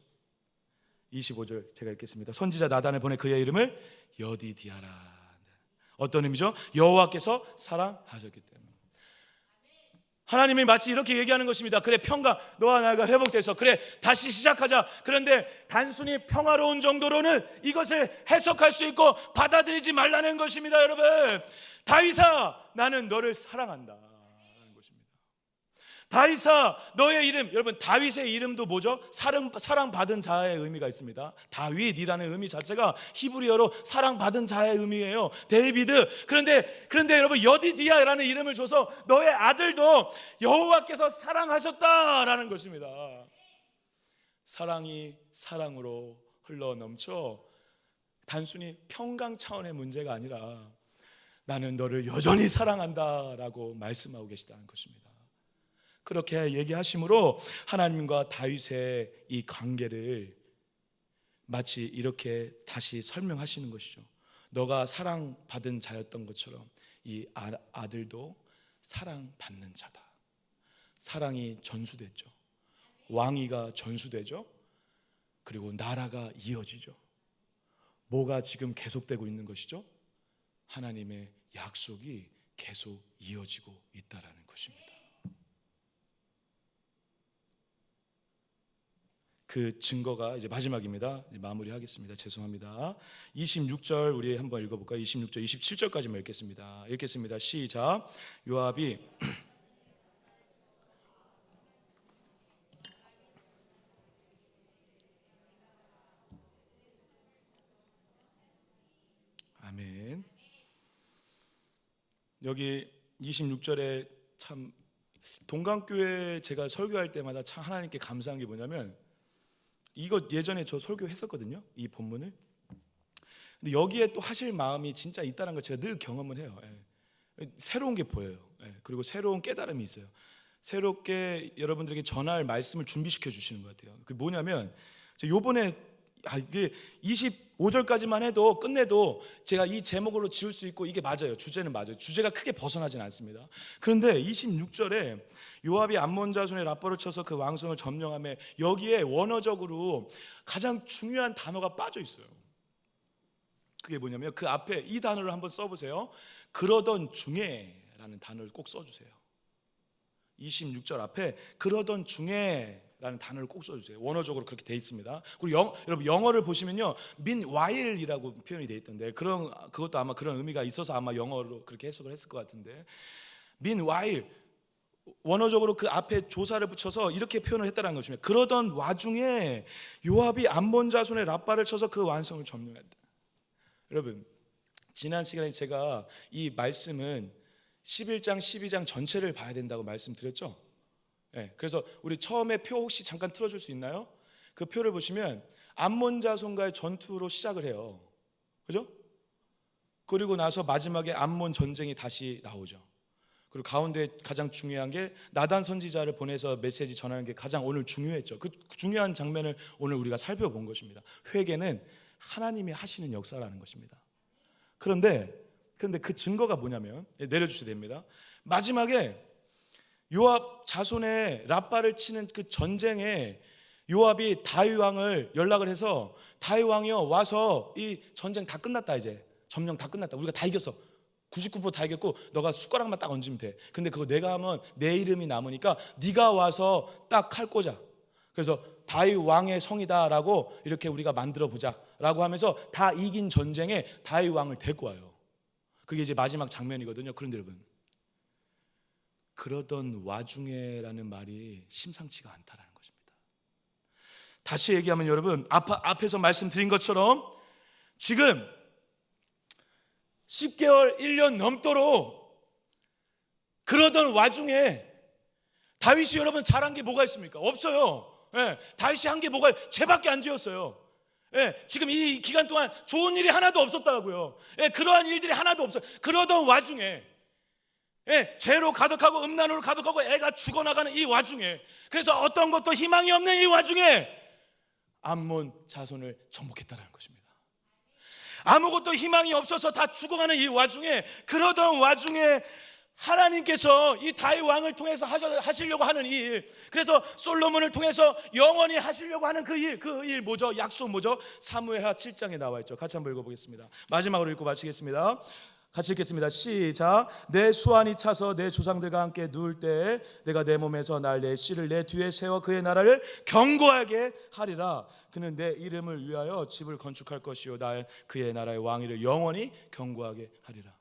25절 제가 읽겠습니다. 선지자 나단을 보내 그의 이름을 여디디아라. 어떤 의미죠? 여호와께서 사랑하셨기 때문에. 하나님이 마치 이렇게 얘기하는 것입니다. 그래, 평강, 너와 나가 회복돼서 그래, 다시 시작하자. 그런데 단순히 평화로운 정도로는 이것을 해석할 수 있고 받아들이지 말라는 것입니다. 여러분, 다윗아, 나는 너를 사랑한다. 다윗아, 너의 이름, 여러분 다윗의 이름도 뭐죠? 사랑받은 자의 의미가 있습니다. 다윗이라는 의미 자체가 히브리어로 사랑받은 자의 의미예요. 데이비드. 그런데 여러분, 여디디아라는 이름을 줘서 너의 아들도 여호와께서 사랑하셨다라는 것입니다. 사랑이 사랑으로 흘러넘쳐 단순히 평강 차원의 문제가 아니라 나는 너를 여전히 사랑한다라고 말씀하고 계시다는 것입니다. 그렇게 얘기하심으로 하나님과 다윗의 이 관계를 마치 이렇게 다시 설명하시는 것이죠. 너가 사랑받은 자였던 것처럼 이 아들도 사랑받는 자다. 사랑이 전수됐죠. 왕위가 전수되죠. 그리고 나라가 이어지죠. 뭐가 지금 계속되고 있는 것이죠? 하나님의 약속이 계속 이어지고 있다라는 것입니다. 그 증거가 이제 마지막입니다. 마무리하겠습니다. 죄송합니다. 26절 우리 한번 읽어볼까요? 26절, 27절까지만 읽겠습니다. 시작. 요압이 아멘. 여기 26절에 참 동강교회 제가 설교할 때마다 참 하나님께 감사한 게 뭐냐면, 이거 예전에 저 설교했었거든요, 이 본문을. 근데 여기에 또 하실 마음이 진짜 있다는 걸 제가 늘 경험을 해요. 새로운 게 보여요. 그리고 새로운 깨달음이 있어요. 새롭게 여러분들에게 전할 말씀을 준비시켜 주시는 것 같아요. 그게 뭐냐면, 요번에 이게 25절까지만 해도 끝내도 제가 이 제목으로 지을 수 있고 이게 맞아요. 주제는 맞아요. 주제가 크게 벗어나진 않습니다. 그런데 26절에 요압이 암몬 자손의 라퍼를 쳐서 그 왕성을 점령하며, 여기에 원어적으로 가장 중요한 단어가 빠져 있어요. 그게 뭐냐면, 그 앞에 이 단어를 한번 써보세요. 그러던 중에라는 단어를 꼭 써주세요. 26절 앞에 그러던 중에라는 단어를 꼭 써주세요. 원어적으로 그렇게 돼 있습니다. 그리고 여러분 영어를 보시면요, meanwhile이라고 표현이 돼 있던데, 그것도 아마 그런 의미가 있어서 아마 영어로 그렇게 해석을 했을 것 같은데, meanwhile 원어적으로 그 앞에 조사를 붙여서 이렇게 표현을 했다는 것입니다. 그러던 와중에 요압이 암몬 자손의 라빠를 쳐서 그 완성을 점령했다. 여러분, 지난 시간에 제가 이 말씀은 11장 12장 전체를 봐야 된다고 말씀드렸죠. 그래서 우리 처음에 표 혹시 잠깐 틀어줄 수 있나요? 그 표를 보시면 암몬 자손과의 전투로 시작을 해요. 그죠? 그리고 나서 마지막에 암몬 전쟁이 다시 나오죠. 그리고 가운데 가장 중요한 게 나단 선지자를 보내서 메시지 전하는 게 가장 오늘 중요했죠. 그 중요한 장면을 오늘 우리가 살펴본 것입니다. 회개는 하나님이 하시는 역사라는 것입니다. 그런데 그 증거가 뭐냐면, 내려주셔도 됩니다. 마지막에 요압 자손의 라빠를 치는 그 전쟁에 요압이 다윗 왕을 연락을 해서, 다윗 왕이요, 와서 이 전쟁 다 끝났다, 이제 점령 다 끝났다, 우리가 다 이겼어, 99% 다 이겼고 너가 숟가락만 딱 얹으면 돼. 근데 그거 내가 하면 내 이름이 남으니까 네가 와서 딱 칼 꽂아. 그래서 다윗 왕의 성이다라고 이렇게 우리가 만들어 보자라고 하면서 다 이긴 전쟁에 다윗 왕을 데리고 와요. 그게 이제 마지막 장면이거든요. 그런데 여러분, 그러던 와중에라는 말이 심상치가 않다라는 것입니다. 다시 얘기하면 여러분, 앞에서 말씀드린 것처럼 지금 10개월, 1년 넘도록 그러던 와중에 다윗이 여러분 잘한 게 뭐가 있습니까? 없어요. 다윗이 한 게 뭐가, 죄밖에 안 지었어요. 예, 지금 이 기간 동안 좋은 일이 하나도 없었다고요. 예, 그러한 일들이 하나도 없어요. 그러던 와중에, 예, 죄로 가득하고 음란으로 가득하고 애가 죽어나가는 이 와중에, 그래서 어떤 것도 희망이 없는 이 와중에 암몬 자손을 정복했다는 것입니다. 아무것도 희망이 없어서 다 죽어가는 이 와중에, 그러던 와중에 하나님께서 이 다윗 왕을 통해서 하시려고 하는 이 일, 그래서 솔로몬을 통해서 영원히 하시려고 하는 그 일 뭐죠? 약속 뭐죠? 사무엘하 7장에 나와 있죠. 같이 한번 읽어보겠습니다. 마지막으로 읽고 마치겠습니다. 같이 읽겠습니다. 시작. 내 수완이 차서 내 조상들과 함께 누울 때에 내가 내 몸에서 날 내 씨를 내 뒤에 세워 그의 나라를 견고하게 하리라. 그는 내 이름을 위하여 집을 건축할 것이요 나 그의 나라의 왕위를 영원히 견고하게 하리라.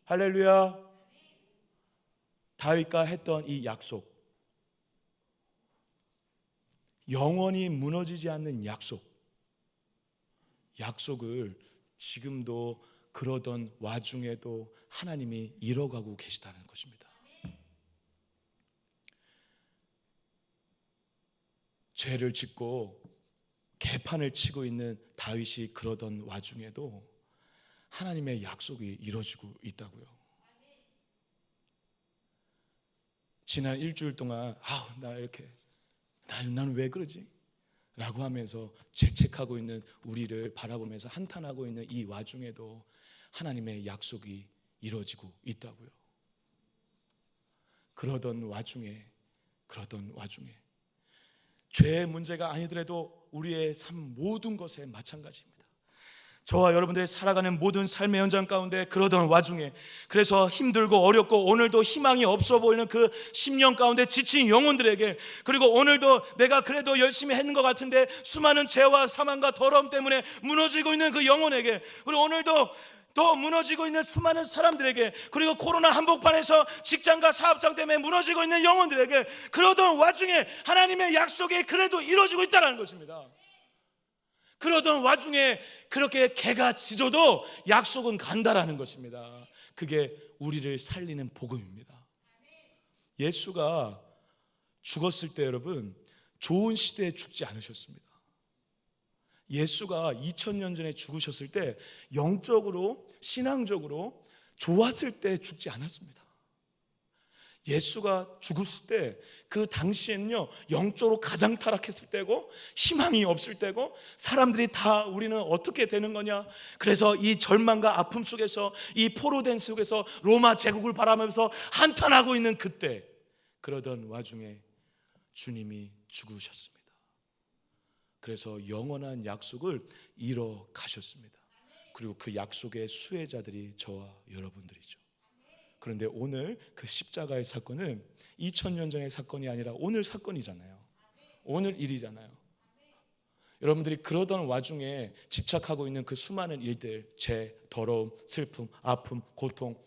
할렐루야. 다윗과 했던 이 영원히 무너지지 않는 약속을 지금도 그러던 와중에도 하나님이 이뤄가고 계시다는 것입니다. 죄를 짓고 개판을 치고 있는 다윗이 그러던 와중에도 하나님의 약속이 이루어지고 있다고요. 지난 일주일 동안 나는 왜 그러지? 라고 하면서 죄책하고 있는 우리를 바라보면서 한탄하고 있는 이 와중에도 하나님의 약속이 이루어지고 있다고요. 그러던 와중에 죄의 문제가 아니더라도 우리의 삶 모든 것에 마찬가지입니다. 저와 여러분들이 살아가는 모든 삶의 현장 가운데 그러던 와중에, 그래서 힘들고 어렵고 오늘도 희망이 없어 보이는 그 10년 가운데 지친 영혼들에게, 그리고 오늘도 내가 그래도 열심히 했는 것 같은데 수많은 죄와 사망과 더러움 때문에 무너지고 있는 그 영혼에게, 그리고 오늘도 더 무너지고 있는 수많은 사람들에게, 그리고 코로나 한복판에서 직장과 사업장 때문에 무너지고 있는 영혼들에게, 그러던 와중에 하나님의 약속이 그래도 이루어지고 있다는 것입니다. 그러던 와중에 그렇게 개가 짖어도 약속은 간다라는 것입니다. 그게 우리를 살리는 복음입니다. 예수가 죽었을 때 여러분, 좋은 시대에 죽지 않으셨습니다. 예수가 2000년 전에 죽으셨을 때 영적으로, 신앙적으로 좋았을 때 죽지 않았습니다. 예수가 죽었을 때 그 당시에는요, 영적으로 가장 타락했을 때고 희망이 없을 때고, 사람들이 다 우리는 어떻게 되는 거냐, 그래서 이 절망과 아픔 속에서, 이 포로된 속에서 로마 제국을 바라보면서 한탄하고 있는 그때, 그러던 와중에 주님이 죽으셨습니다. 그래서 영원한 약속을 이뤄 가셨습니다. 그리고 그 약속의 수혜자들이 저와 여러분들이죠. 그런데 오늘 그 십자가의 사건은 2000년 전의 사건이 아니라 오늘 사건이잖아요. 오늘 일이잖아요. 여러분들이 그러던 와중에 집착하고 있는 그 수많은 일들, 죄, 더러움, 슬픔, 아픔, 고통,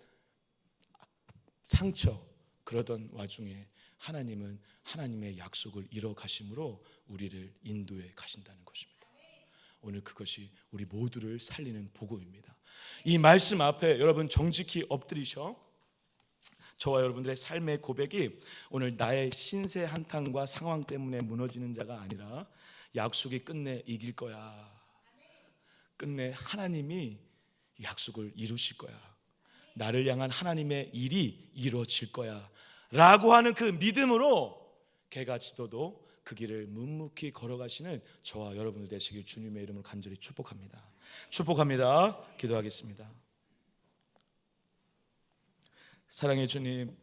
상처, 그러던 와중에 하나님은 하나님의 약속을 이뤄 가심으로 우리를 인도해 가신다는 것입니다. 오늘 그것이 우리 모두를 살리는 복음입니다. 이 말씀 앞에 여러분 정직히 엎드리셔 저와 여러분들의 삶의 고백이 오늘 나의 신세 한탄과 상황 때문에 무너지는 자가 아니라 약속이 끝내 이길 거야. 끝내 하나님이 약속을 이루실 거야. 나를 향한 하나님의 일이 이루어질 거야 라고 하는 그 믿음으로 개가 짖어도 그 길을 묵묵히 걸어가시는 저와 여러분들 되시길 주님의 이름으로 간절히 축복합니다. 축복합니다. 기도하겠습니다. 사랑의 주님,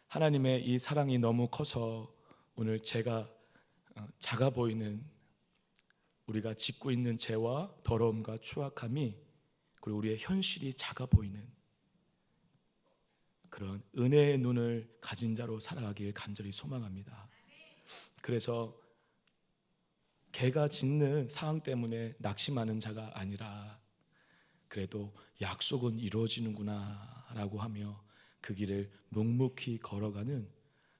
하나님의 이 사랑이 너무 커서 오늘 제가 작아 보이는, 우리가 짓고 있는 죄와 더러움과 추악함이, 그리고 우리의 현실이 작아 보이는 그런 은혜의 눈을 가진 자로 살아가길 간절히 소망합니다. 그래서 개가 짖는 상황 때문에 낙심하는 자가 아니라 그래도 약속은 이루어지는구나 라고 하며 그 길을 묵묵히 걸어가는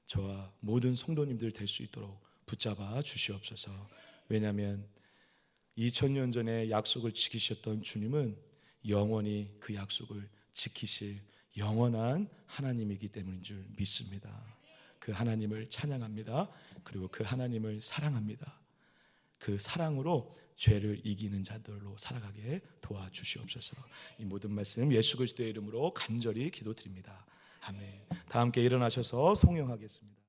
저와 모든 성도님들 될 수 있도록 붙잡아 주시옵소서. 왜냐하면 2000년 전에 약속을 지키셨던 주님은 영원히 그 약속을 지키실 영원한 하나님이기 때문인 줄 믿습니다. 그 하나님을 찬양합니다. 그리고 그 하나님을 사랑합니다. 그 사랑으로 죄를 이기는 자들로 살아가게 도와주시옵소서. 이 모든 말씀 예수 그리스도의 이름으로 간절히 기도드립니다. 아멘. 다 함께 일어나셔서 송영하겠습니다.